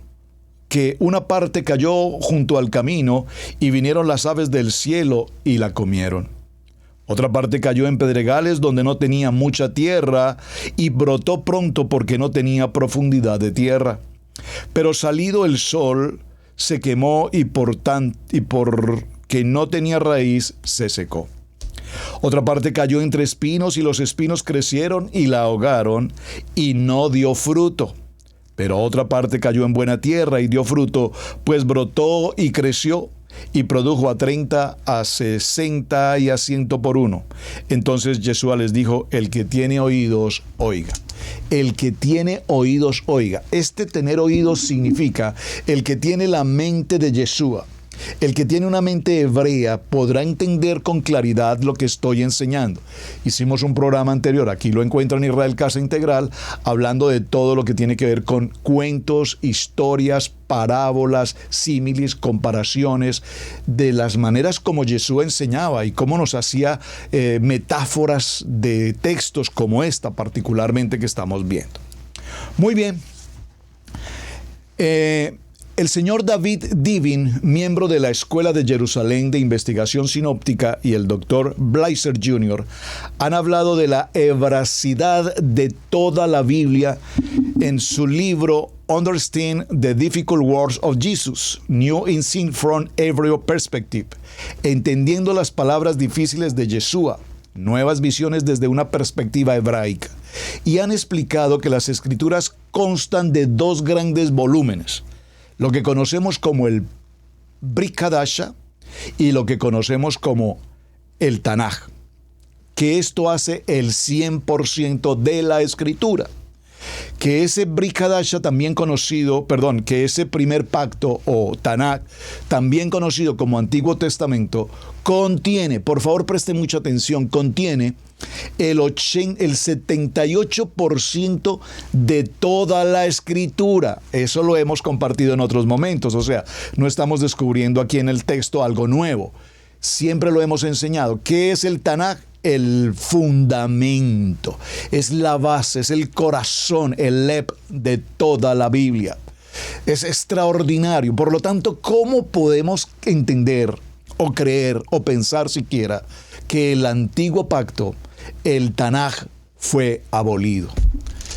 que una parte cayó junto al camino y vinieron las aves del cielo y la comieron. Otra parte cayó en pedregales donde no tenía mucha tierra y brotó pronto porque no tenía profundidad de tierra. Pero salido el sol se quemó y porque no tenía raíz se secó. Otra parte cayó entre espinos y los espinos crecieron y la ahogaron y no dio fruto. Pero otra parte cayó en buena tierra y dio fruto, pues brotó y creció y produjo a 30, a 60 y a 100 por uno. Entonces Yeshua les dijo, el que tiene oídos, oiga. El que tiene oídos, oiga. Este tener oídos significa el que tiene la mente de Yeshua. El que tiene una mente hebrea podrá entender con claridad lo que estoy enseñando. Hicimos un programa anterior, aquí lo encuentran en Israel Casa Integral, hablando de todo lo que tiene que ver con cuentos, historias, parábolas, símiles, comparaciones, de las maneras como Jesús enseñaba y cómo nos hacía metáforas de textos como esta particularmente que estamos viendo. Muy bien. El señor David Divin, miembro de la Escuela de Jerusalén de Investigación Sinóptica, y el Dr. Blazer Jr. han hablado de la hebracidad de toda la Biblia en su libro Understand the Difficult Words of Jesus, New Insight from Hebrew Perspective, entendiendo las palabras difíciles de Yeshua, nuevas visiones desde una perspectiva hebraica. Y han explicado que las escrituras constan de dos grandes volúmenes, lo que conocemos como el Brit Hadasha y lo que conocemos como el Tanaj, que esto hace el 100% de la escritura. Que ese Brit Hadasha, que ese primer pacto o Tanaj, también conocido como Antiguo Testamento, contiene, por favor presten mucha atención, contiene el 78% de toda la escritura. Eso lo hemos compartido en otros momentos, o sea, no estamos descubriendo aquí en el texto algo nuevo. Siempre lo hemos enseñado. ¿Qué es el Tanaj? El fundamento, es la base, es el corazón, el lep de toda la Biblia. Es extraordinario. Por lo tanto, ¿cómo podemos entender o creer o pensar siquiera que el antiguo pacto, el Tanaj, fue abolido?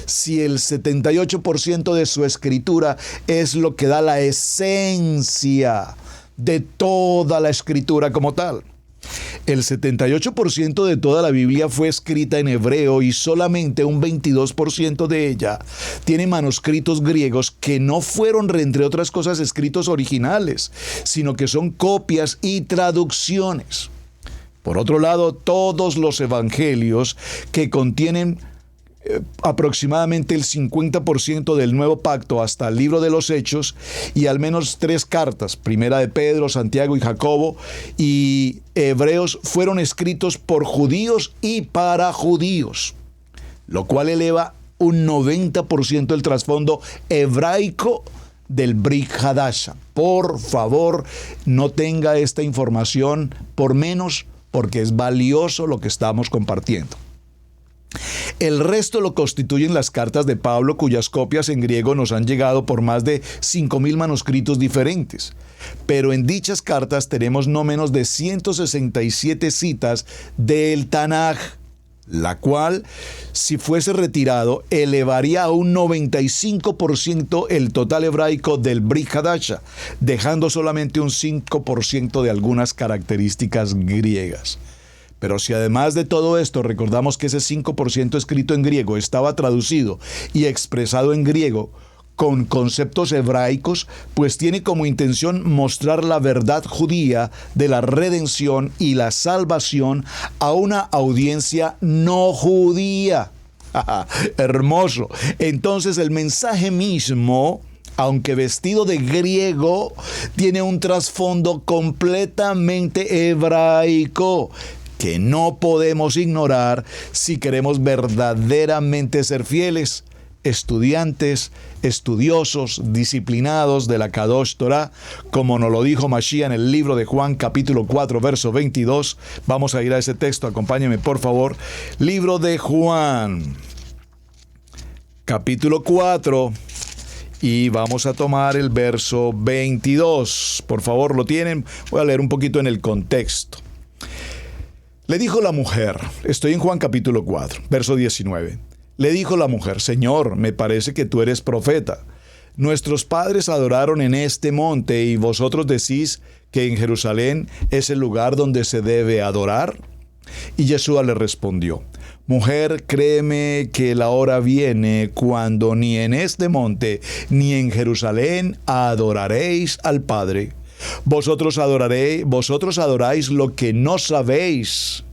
Si el 78% de su escritura es lo que da la esencia de toda la escritura como tal. El 78% de toda la Biblia fue escrita en hebreo y solamente un 22% de ella tiene manuscritos griegos que no fueron, entre otras cosas, escritos originales, sino que son copias y traducciones. Por otro lado, todos los evangelios que contienen aproximadamente el 50% del Nuevo Pacto hasta el libro de los Hechos y al menos 3 cartas, Primera de Pedro, Santiago y Jacobo y Hebreos, fueron escritos por judíos y para judíos, lo cual eleva un 90% el trasfondo hebraico del Brit Hadasha. Por favor, no tenga esta información por menos, porque es valioso lo que estamos compartiendo. El resto lo constituyen las cartas de Pablo, cuyas copias en griego nos han llegado por más de 5,000 manuscritos diferentes. Pero en dichas cartas tenemos no menos de 167 citas del Tanaj, la cual, si fuese retirado, elevaría a un 95% el total hebraico del Brit Hadasha, dejando solamente un 5% de algunas características griegas. Pero si además de todo esto recordamos que ese 5% escrito en griego estaba traducido y expresado en griego con conceptos hebraicos, pues tiene como intención mostrar la verdad judía de la redención y la salvación a una audiencia no judía. Hermoso. Entonces el mensaje mismo, aunque vestido de griego, tiene un trasfondo completamente hebraico que no podemos ignorar si queremos verdaderamente ser fieles, estudiantes, estudiosos, disciplinados de la Kadosh Torah, como nos lo dijo Mashiach en el libro de Juan, capítulo 4, verso 22. Vamos a ir a ese texto, acompáñenme por favor. Libro de Juan, capítulo 4, y vamos a tomar el verso 22. Por favor, ¿lo tienen? Voy a leer un poquito en el contexto. Le dijo la mujer, estoy en Juan capítulo 4, verso 19. Le dijo la mujer: Señor, me parece que tú eres profeta. Nuestros padres adoraron en este monte y vosotros decís que en Jerusalén es el lugar donde se debe adorar. Y Yeshua le respondió: Mujer, créeme que la hora viene cuando ni en este monte ni en Jerusalén adoraréis al Padre. Vosotros adoráis lo que no sabéis.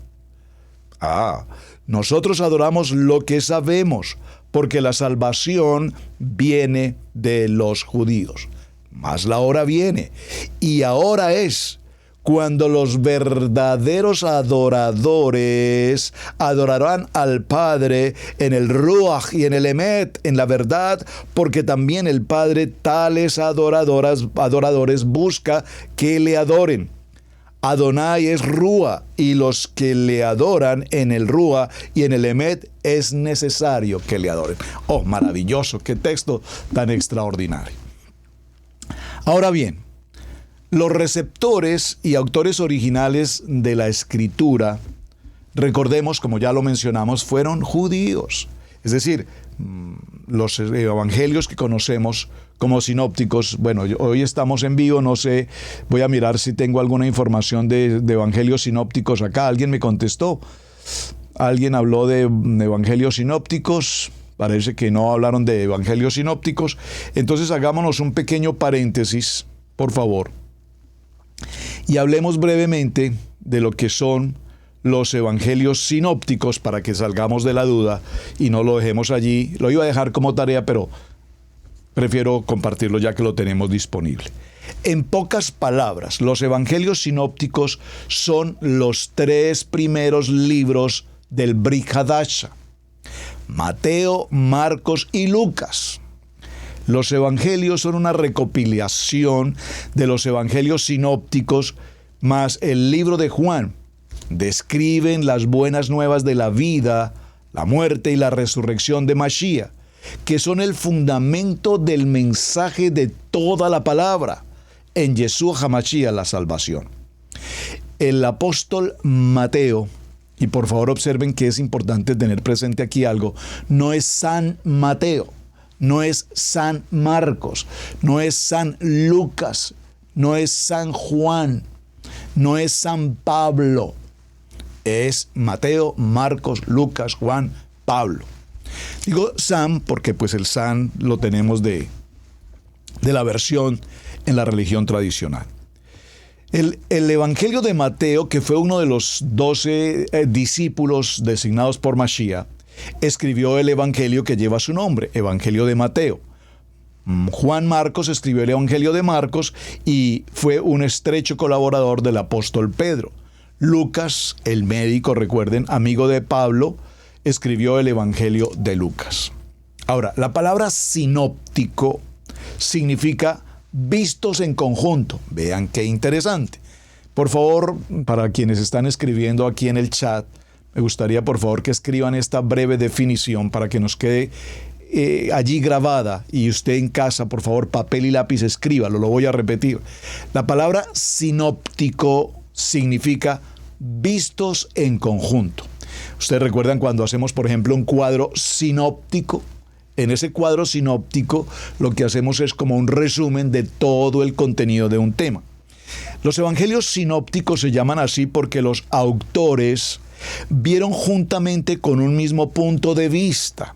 Nosotros adoramos lo que sabemos, porque la salvación viene de los judíos. Mas la hora viene, y ahora es, cuando los verdaderos adoradores adorarán al Padre en el Ruach y en el Emet, en la verdad, porque también el Padre tales adoradores busca que le adoren. Adonai es Rúa, y los que le adoran en el Rúa y en el Emet es necesario que le adoren. Oh, maravilloso, qué texto tan extraordinario. Ahora bien, los receptores y autores originales de la Escritura, recordemos, como ya lo mencionamos, fueron judíos. Es decir, los evangelios que conocemos como sinópticos, bueno, hoy estamos en vivo, no sé, voy a mirar si tengo alguna información de evangelios sinópticos acá. Alguien me contestó, alguien habló de evangelios sinópticos, parece que no hablaron de evangelios sinópticos. Entonces hagámonos un pequeño paréntesis, por favor, y hablemos brevemente de lo que son los evangelios sinópticos para que salgamos de la duda y no lo dejemos allí. Lo iba a dejar como tarea, pero prefiero compartirlo ya que lo tenemos disponible. En pocas palabras, los evangelios sinópticos son los 3 primeros libros del Brit Hadasha. Mateo, Marcos y Lucas. Los evangelios son una recopilación de los evangelios sinópticos más el libro de Juan. Describen las buenas nuevas de la vida, la muerte y la resurrección de Mashiach, que son el fundamento del mensaje de toda la palabra, en Yeshua HaMashiach la salvación. El apóstol Mateo, y por favor observen que es importante tener presente aquí algo, no es San Mateo, no es San Marcos, no es San Lucas, no es San Juan, no es San Pablo, es Mateo, Marcos, Lucas, Juan, Pablo. Digo San porque pues el San lo tenemos de la versión en la religión tradicional. El Evangelio de Mateo, que fue uno de los 12 discípulos designados por Mashiach, escribió el Evangelio que lleva su nombre, Evangelio de Mateo. Juan Marcos escribió el Evangelio de Marcos y fue un estrecho colaborador del apóstol Pedro. Lucas, el médico, recuerden, amigo de Pablo, escribió el Evangelio de Lucas. Ahora, la palabra sinóptico significa vistos en conjunto. Vean qué interesante. Por favor, para quienes están escribiendo aquí en el chat, me gustaría por favor que escriban esta breve definición para que nos quede allí grabada, y usted en casa, por favor, papel y lápiz, escríbalo, lo voy a repetir. La palabra sinóptico significa vistos en conjunto. Ustedes recuerdan cuando hacemos, por ejemplo, un cuadro sinóptico. En ese cuadro sinóptico lo que hacemos es como un resumen de todo el contenido de un tema. Los evangelios sinópticos se llaman así porque los autores vieron juntamente con un mismo punto de vista.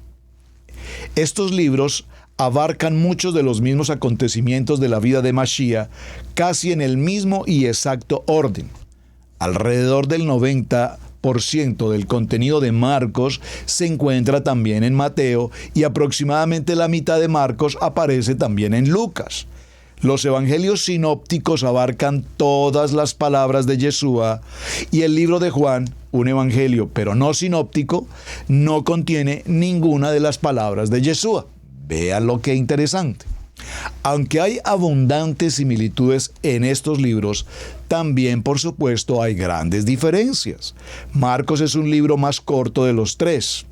Estos libros abarcan muchos de los mismos acontecimientos de la vida de Mashiach, casi en el mismo y exacto orden. Alrededor del 90% del contenido de Marcos se encuentra también en Mateo y aproximadamente la mitad de Marcos aparece también en Lucas. Los evangelios sinópticos abarcan todas las palabras de Yeshua y el libro de Juan, un evangelio pero no sinóptico, no contiene ninguna de las palabras de Yeshua. Vean lo que interesante. Aunque hay abundantes similitudes en estos libros, también, por supuesto, hay grandes diferencias. Marcos es un libro más corto de los tres,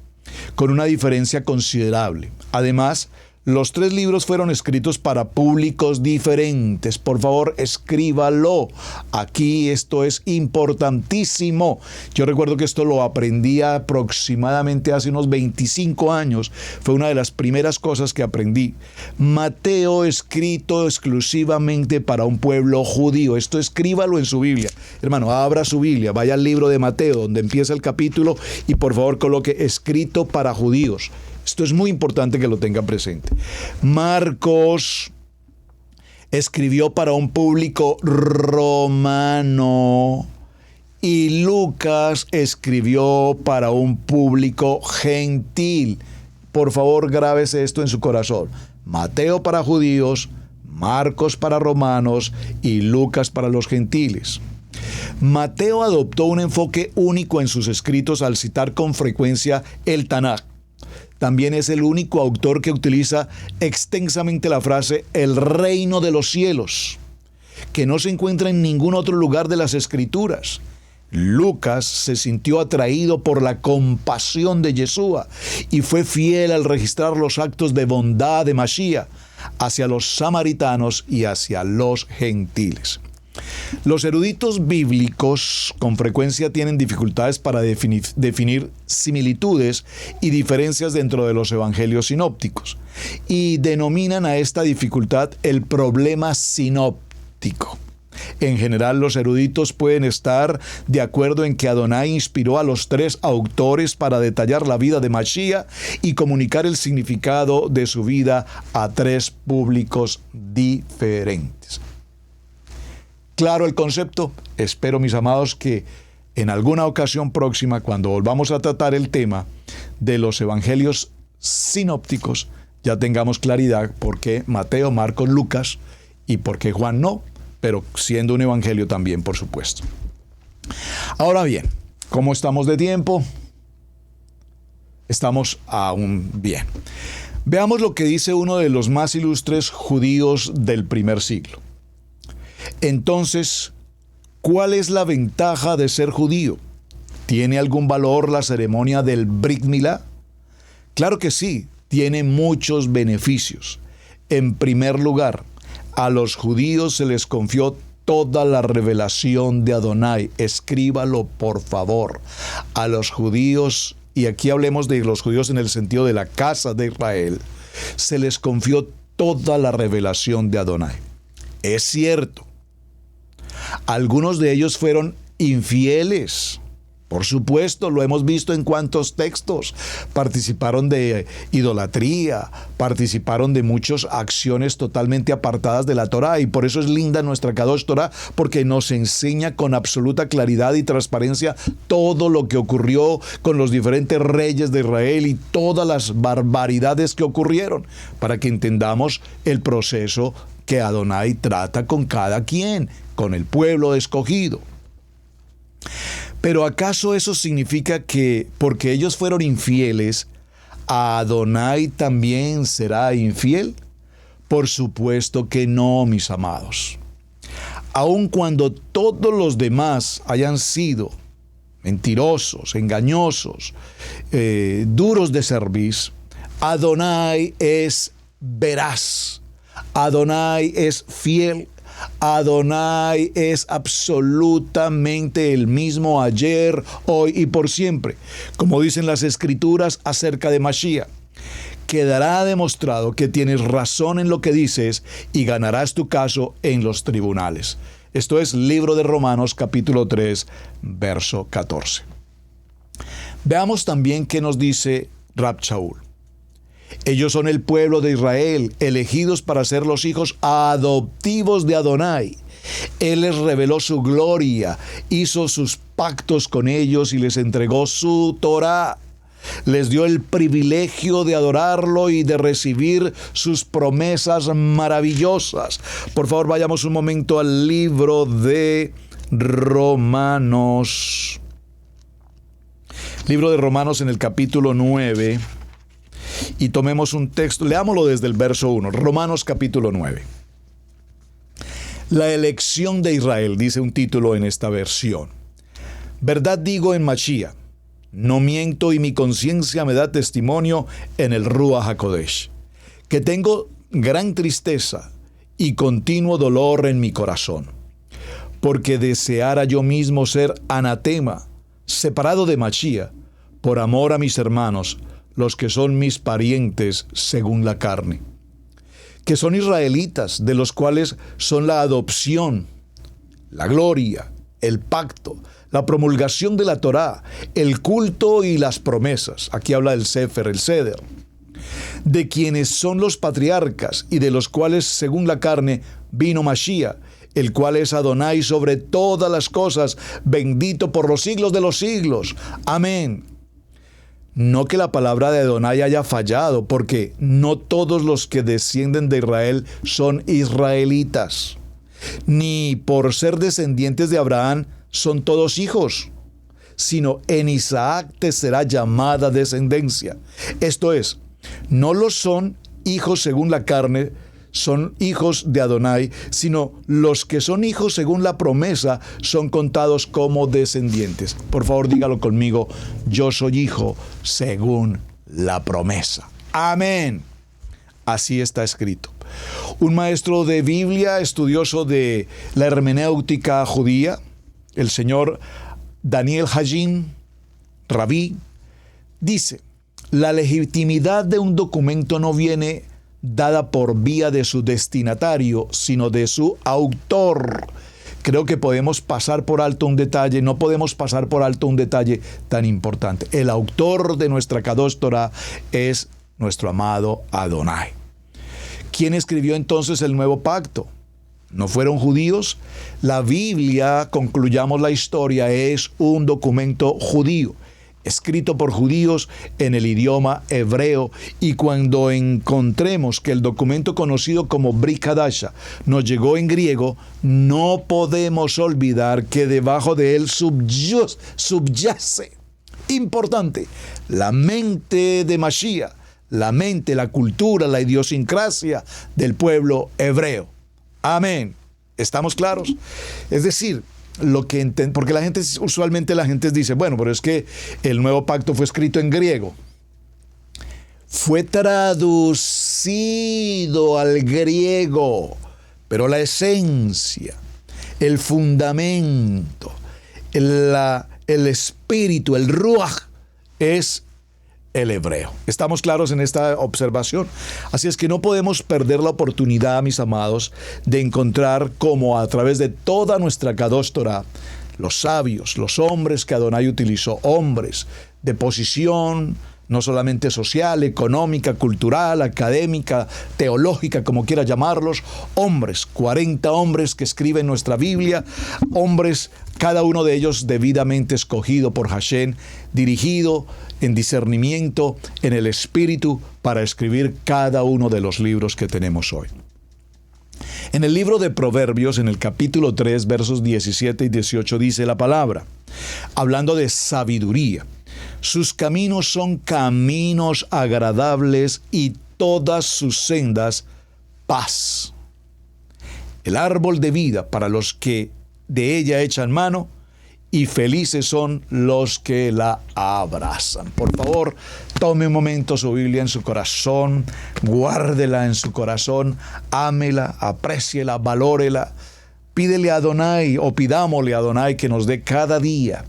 con una diferencia considerable. Además, los tres libros fueron escritos para públicos diferentes. Por favor, escríbalo. Aquí esto es importantísimo. Yo recuerdo que esto lo aprendí aproximadamente hace unos 25 años. Fue una de las primeras cosas que aprendí. Mateo escrito exclusivamente para un pueblo judío. Esto escríbalo en su Biblia. Hermano, abra su Biblia, vaya al libro de Mateo, donde empieza el capítulo, y por favor coloque escrito para judíos. Esto es muy importante que lo tengan presente. Marcos escribió para un público romano y Lucas escribió para un público gentil. Por favor, grábese esto en su corazón. Mateo para judíos, Marcos para romanos y Lucas para los gentiles. Mateo adoptó un enfoque único en sus escritos al citar con frecuencia el Tanaj. También es el único autor que utiliza extensamente la frase «el reino de los cielos», que no se encuentra en ningún otro lugar de las Escrituras. Lucas se sintió atraído por la compasión de Yeshua y fue fiel al registrar los actos de bondad de Mashiach hacia los samaritanos y hacia los gentiles. Los eruditos bíblicos con frecuencia tienen dificultades para definir similitudes y diferencias dentro de los evangelios sinópticos y denominan a esta dificultad el problema sinóptico. En general, los eruditos pueden estar de acuerdo en que Adonai inspiró a los tres autores para detallar la vida de Mashiach y comunicar el significado de su vida a tres públicos diferentes. Claro el concepto. Espero, mis amados, que en alguna ocasión próxima, cuando volvamos a tratar el tema de los evangelios sinópticos, ya tengamos claridad por qué Mateo, Marcos, Lucas y por qué Juan no, pero siendo un evangelio también, por supuesto. Ahora bien, ¿cómo estamos de tiempo? estamos aún bien. Veamos lo que dice uno de los más ilustres judíos del primer siglo. Entonces, ¿cuál es la ventaja de ser judío? ¿Tiene algún valor la ceremonia del Brit Milá? Claro que sí, tiene muchos beneficios. En primer lugar, a los judíos se les confió toda la revelación de Adonai. Escríbalo, por favor. A los judíos, y aquí hablemos de los judíos en el sentido de la casa de Israel, se les confió toda la revelación de Adonai. Es cierto, algunos de ellos fueron infieles. Por supuesto, lo hemos visto en cuantos textos. Participaron de idolatría, participaron de muchas acciones totalmente apartadas de la Torá, y por eso es linda nuestra Kadosh Torá, porque nos enseña con absoluta claridad y transparencia todo lo que ocurrió con los diferentes reyes de Israel y todas las barbaridades que ocurrieron, para que entendamos el proceso que Adonai trata con cada quien, con el pueblo escogido. Pero ¿acaso eso significa que porque ellos fueron infieles, Adonai también será infiel? Por supuesto que no, mis amados. Aun cuando todos los demás hayan sido mentirosos, engañosos, duros de cerviz, Adonai es veraz, Adonai es fiel, Adonai es absolutamente el mismo ayer, hoy y por siempre. Como dicen las Escrituras acerca de Mashiach, quedará demostrado que tienes razón en lo que dices y ganarás tu caso en los tribunales. Esto es Libro de Romanos, capítulo 3, verso 14. Veamos también qué nos dice Rab Shaul. Ellos son el pueblo de Israel, elegidos para ser los hijos adoptivos de Adonai. Él les reveló su gloria, hizo sus pactos con ellos y les entregó su Torá. Les dio el privilegio de adorarlo y de recibir sus promesas maravillosas. Por favor, vayamos un momento al libro de Romanos. Libro de Romanos en el capítulo 9. Y tomemos un texto, leámoslo desde el verso 1, Romanos capítulo 9. La elección de Israel, dice un título en esta versión. Verdad digo en Mashiach, no miento y mi conciencia me da testimonio en el Ruach HaKodesh, que tengo gran tristeza y continuo dolor en mi corazón, porque deseara yo mismo ser anatema, separado de Mashiach, por amor a mis hermanos, los que son mis parientes según la carne, que son israelitas, de los cuales son la adopción, la gloria, el pacto, la promulgación de la Torá, el culto y las promesas. Aquí habla del Sefer, el Seder, de quienes son los patriarcas y de los cuales según la carne vino Mashiach, el cual es Adonai sobre todas las cosas, bendito por los siglos de los siglos. Amén. No que la palabra de Adonai haya fallado, porque no todos los que descienden de Israel son israelitas, ni por ser descendientes de Abraham son todos hijos, sino en Isaac te será llamada descendencia. Esto es, no los son hijos según la carne, son hijos de Adonai, sino los que son hijos según la promesa son contados como descendientes. Por favor, dígalo conmigo, yo soy hijo según la promesa. Amén. Así está escrito. Un maestro de Biblia, estudioso de la hermenéutica judía, el señor Daniel Hagin, rabí, dice, la legitimidad de un documento no viene dada por vía de su destinatario, sino de su autor. Creo que podemos pasar por alto un detalle, no podemos pasar por alto un detalle tan importante. El autor de nuestra Kadosh Torah es nuestro amado Adonai. ¿Quién escribió entonces el nuevo pacto? ¿No fueron judíos? La Biblia, concluyamos la historia, es un documento judío, escrito por judíos en el idioma hebreo, y cuando encontremos que el documento conocido como Brit Hadasha nos llegó en griego, no podemos olvidar que debajo de él subyace importante, la mente de Mashiach, la mente, la cultura, la idiosincrasia del pueblo hebreo. Amén. ¿Estamos claros? Es decir, porque usualmente la gente dice, bueno, pero es que el nuevo pacto fue escrito en griego. Fue traducido al griego, pero la esencia, el fundamento, el espíritu, el ruach, es el hebreo. ¿Estamos claros en esta observación? Así es que no podemos perder la oportunidad, mis amados, de encontrar cómo a través de toda nuestra Kadosh Torah, los sabios, los hombres que Adonai utilizó, hombres de posición, no solamente social, económica, cultural, académica, teológica, como quiera llamarlos, hombres, 40 hombres que escriben nuestra Biblia, hombres, cada uno de ellos debidamente escogido por Hashem, dirigido en discernimiento, en el Espíritu, para escribir cada uno de los libros que tenemos hoy. En el libro de Proverbios, en el capítulo 3, versos 17 y 18, dice la palabra, hablando de sabiduría: sus caminos son caminos agradables y todas sus sendas paz. El árbol de vida para los que de ella echan mano, y felices son los que la abrazan. Por favor, tome un momento su Biblia en su corazón, guárdela en su corazón, ámela, apréciela, valórela. Pídele a Adonai, o pidámosle a Adonai que nos dé cada día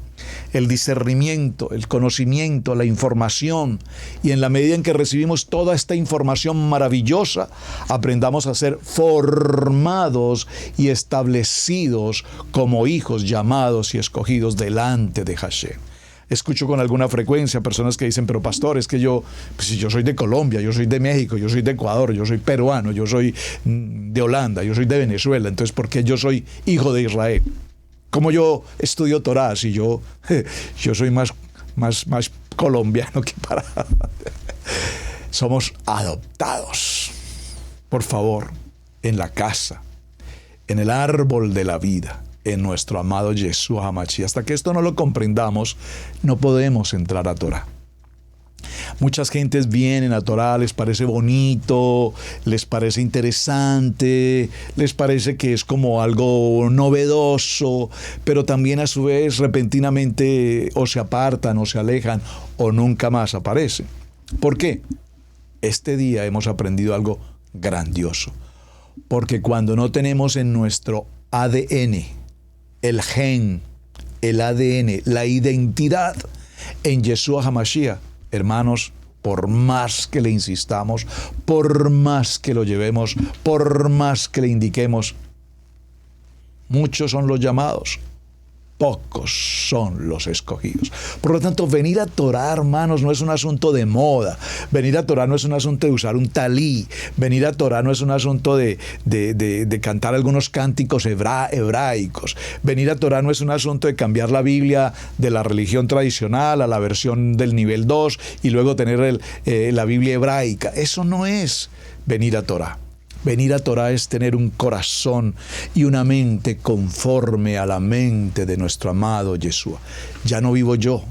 el discernimiento, el conocimiento, la información, y en la medida en que recibimos toda esta información maravillosa, aprendamos a ser formados y establecidos como hijos llamados y escogidos delante de Hashem. Escucho con alguna frecuencia personas que dicen, pero pastor, es que yo soy de Colombia, yo soy de México, yo soy de Ecuador, yo soy peruano, yo soy de Holanda, yo soy de Venezuela, entonces ¿por qué yo soy hijo de Israel? Como yo estudio Torah, si yo soy más colombiano que para... Somos adoptados, por favor, en la casa, en el árbol de la vida, en nuestro amado Yeshua HaMashiach. Hasta que esto no lo comprendamos, no podemos entrar a Torah. Muchas gentes vienen a Torah, les parece bonito, les parece interesante, les parece que es como algo novedoso, pero también a su vez repentinamente o se apartan o se alejan o nunca más aparecen. ¿Por qué? Este día hemos aprendido algo grandioso, porque cuando no tenemos en nuestro ADN, el gen, el ADN, la identidad en Yeshua HaMashiach, hermanos, por más que le insistamos, por más que lo llevemos, por más que le indiquemos, muchos son los llamados, pocos son los escogidos. Por lo tanto, venir a Torah, hermanos, no es un asunto de moda. Venir a Torah no es un asunto de usar un talí. Venir a Torah no es un asunto de cantar algunos cánticos hebraicos. Venir a Torah no es un asunto de cambiar la Biblia de la religión tradicional a la versión del nivel 2 y luego tener la Biblia hebraica. Eso no es venir a Torah. Venir a Torah es tener un corazón y una mente conforme a la mente de nuestro amado Yeshua. Ya no vivo yo,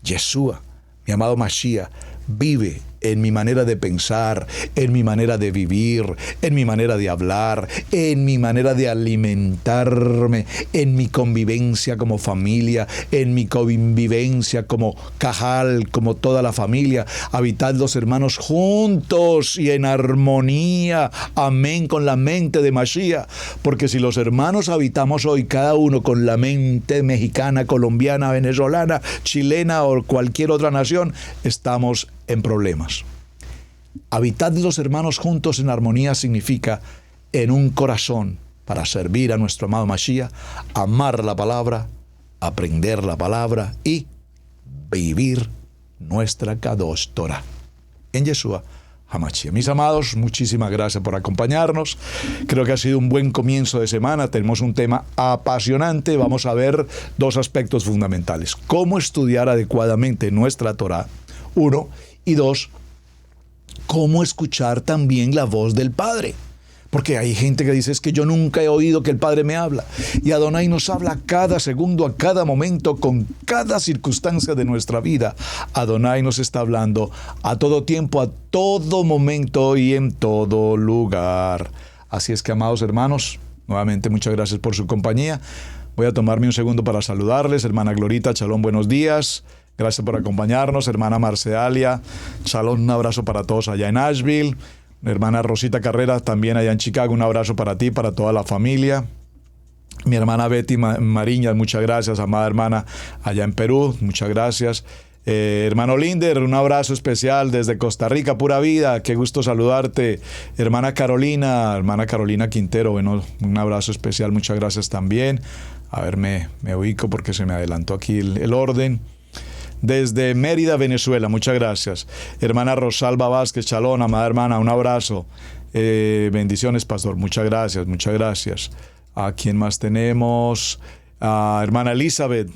Yeshua, mi amado Mashiach, vive en mi manera de pensar, en mi manera de vivir, en mi manera de hablar, en mi manera de alimentarme, en mi convivencia como familia, en mi convivencia como cajal, como toda la familia. Habitad los hermanos juntos y en armonía, amén, con la mente de Mashiach, porque si los hermanos habitamos hoy cada uno con la mente mexicana, colombiana, venezolana, chilena o cualquier otra nación, estamos en problemas. Habitad los hermanos juntos en armonía significa en un corazón para servir a nuestro amado Mashiach, amar la palabra, aprender la palabra y vivir nuestra Kadosh Torah en Yeshua HaMashiach. Mis amados, muchísimas gracias por acompañarnos. Creo que ha sido un buen comienzo de semana. Tenemos un tema apasionante. Vamos a ver dos aspectos fundamentales: cómo estudiar adecuadamente nuestra Torah, 1, y 2, cómo escuchar también la voz del Padre. Porque hay gente que dice, es que yo nunca he oído que el Padre me habla. Y Adonai nos habla a cada segundo, a cada momento, con cada circunstancia de nuestra vida. Adonai nos está hablando a todo tiempo, a todo momento y en todo lugar. Así es que, amados hermanos, nuevamente muchas gracias por su compañía. Voy a tomarme un segundo para saludarles. Hermana Glorita, shalom, buenos días. Gracias por acompañarnos. Hermana Marcealia, shalom, un abrazo para todos allá en Asheville. Hermana Rosita Carrera, también allá en Chicago, un abrazo para ti, para toda la familia. Mi hermana Betty Mariñas, muchas gracias. Amada hermana, allá en Perú, muchas gracias. Hermano Linder, un abrazo especial desde Costa Rica, pura vida, qué gusto saludarte. Hermana Carolina Quintero, bueno, un abrazo especial, muchas gracias también. A ver, me ubico porque se me adelantó aquí el orden. Desde Mérida, Venezuela, muchas gracias. Hermana Rosalba Vázquez, shalom, amada hermana, un abrazo. Bendiciones, pastor, muchas gracias, muchas gracias. ¿A quién más tenemos? Hermana Elizabeth,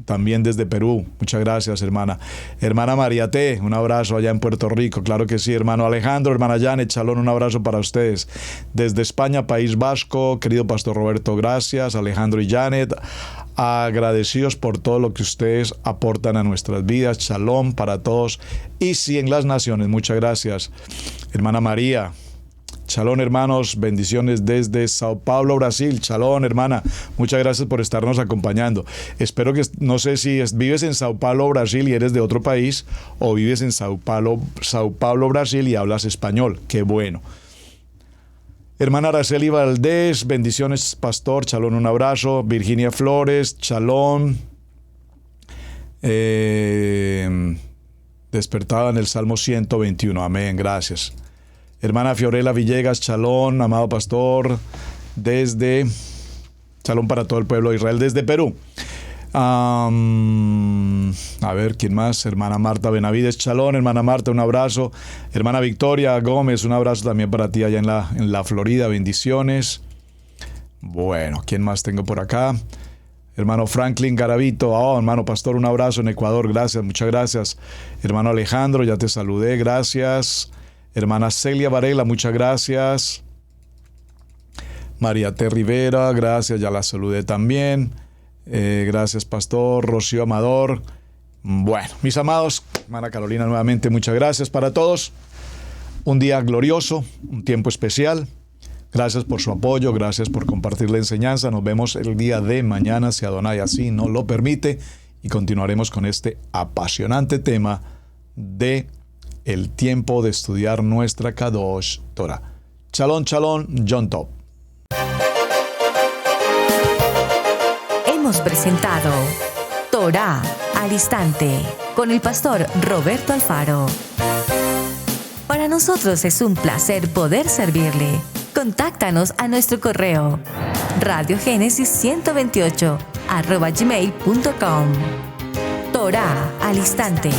también desde Perú, muchas gracias, hermana. Hermana María T, un abrazo allá en Puerto Rico, claro que sí. Hermano Alejandro, hermana Janet, shalom, un abrazo para ustedes. Desde España, País Vasco, querido pastor Roberto, gracias. Alejandro y Janet, agradecidos por todo lo que ustedes aportan a nuestras vidas. Shalom para todos. Y sí, en las naciones, muchas gracias. Hermana María, shalom, hermanos, bendiciones desde Sao Paulo, Brasil. Shalom, hermana, muchas gracias por estarnos acompañando. Espero que, no sé si vives en Sao Paulo, Brasil y eres de otro país, o vives en Sao Paulo, Brasil y hablas español. Qué bueno. Hermana Araceli Valdés, bendiciones, pastor, shalom, un abrazo. Virginia Flores, shalom. Despertada en el Salmo 121, amén, gracias. Hermana Fiorella Villegas, shalom, amado pastor, desde, shalom para todo el pueblo de Israel, desde Perú. A ver, ¿quién más? Hermana Marta Benavides, shalom, hermana Marta, un abrazo. Hermana Victoria Gómez, un abrazo también para ti allá en la Florida, bendiciones. Bueno, ¿quién más tengo por acá? Hermano Franklin Garavito, hermano pastor, un abrazo en Ecuador, gracias, muchas gracias. Hermano Alejandro, ya te saludé, gracias. Hermana Celia Varela, muchas gracias. María T. Rivera, gracias, ya la saludé también. Gracias, pastor. Rocío Amador. Bueno, mis amados, hermana Carolina, nuevamente muchas gracias para todos. Un día glorioso, un tiempo especial. Gracias por su apoyo, gracias por compartir la enseñanza. Nos vemos el día de mañana, si Adonai así nos lo permite, y continuaremos con este apasionante tema de el tiempo de estudiar nuestra Kadosh Torah. Shalom, shalom, John Top. Hemos presentado Torah al Instante con el pastor Roberto Alfaro. Para nosotros es un placer poder servirle. Contáctanos a nuestro correo radiogenesis128@gmail.com. Torah al Instante.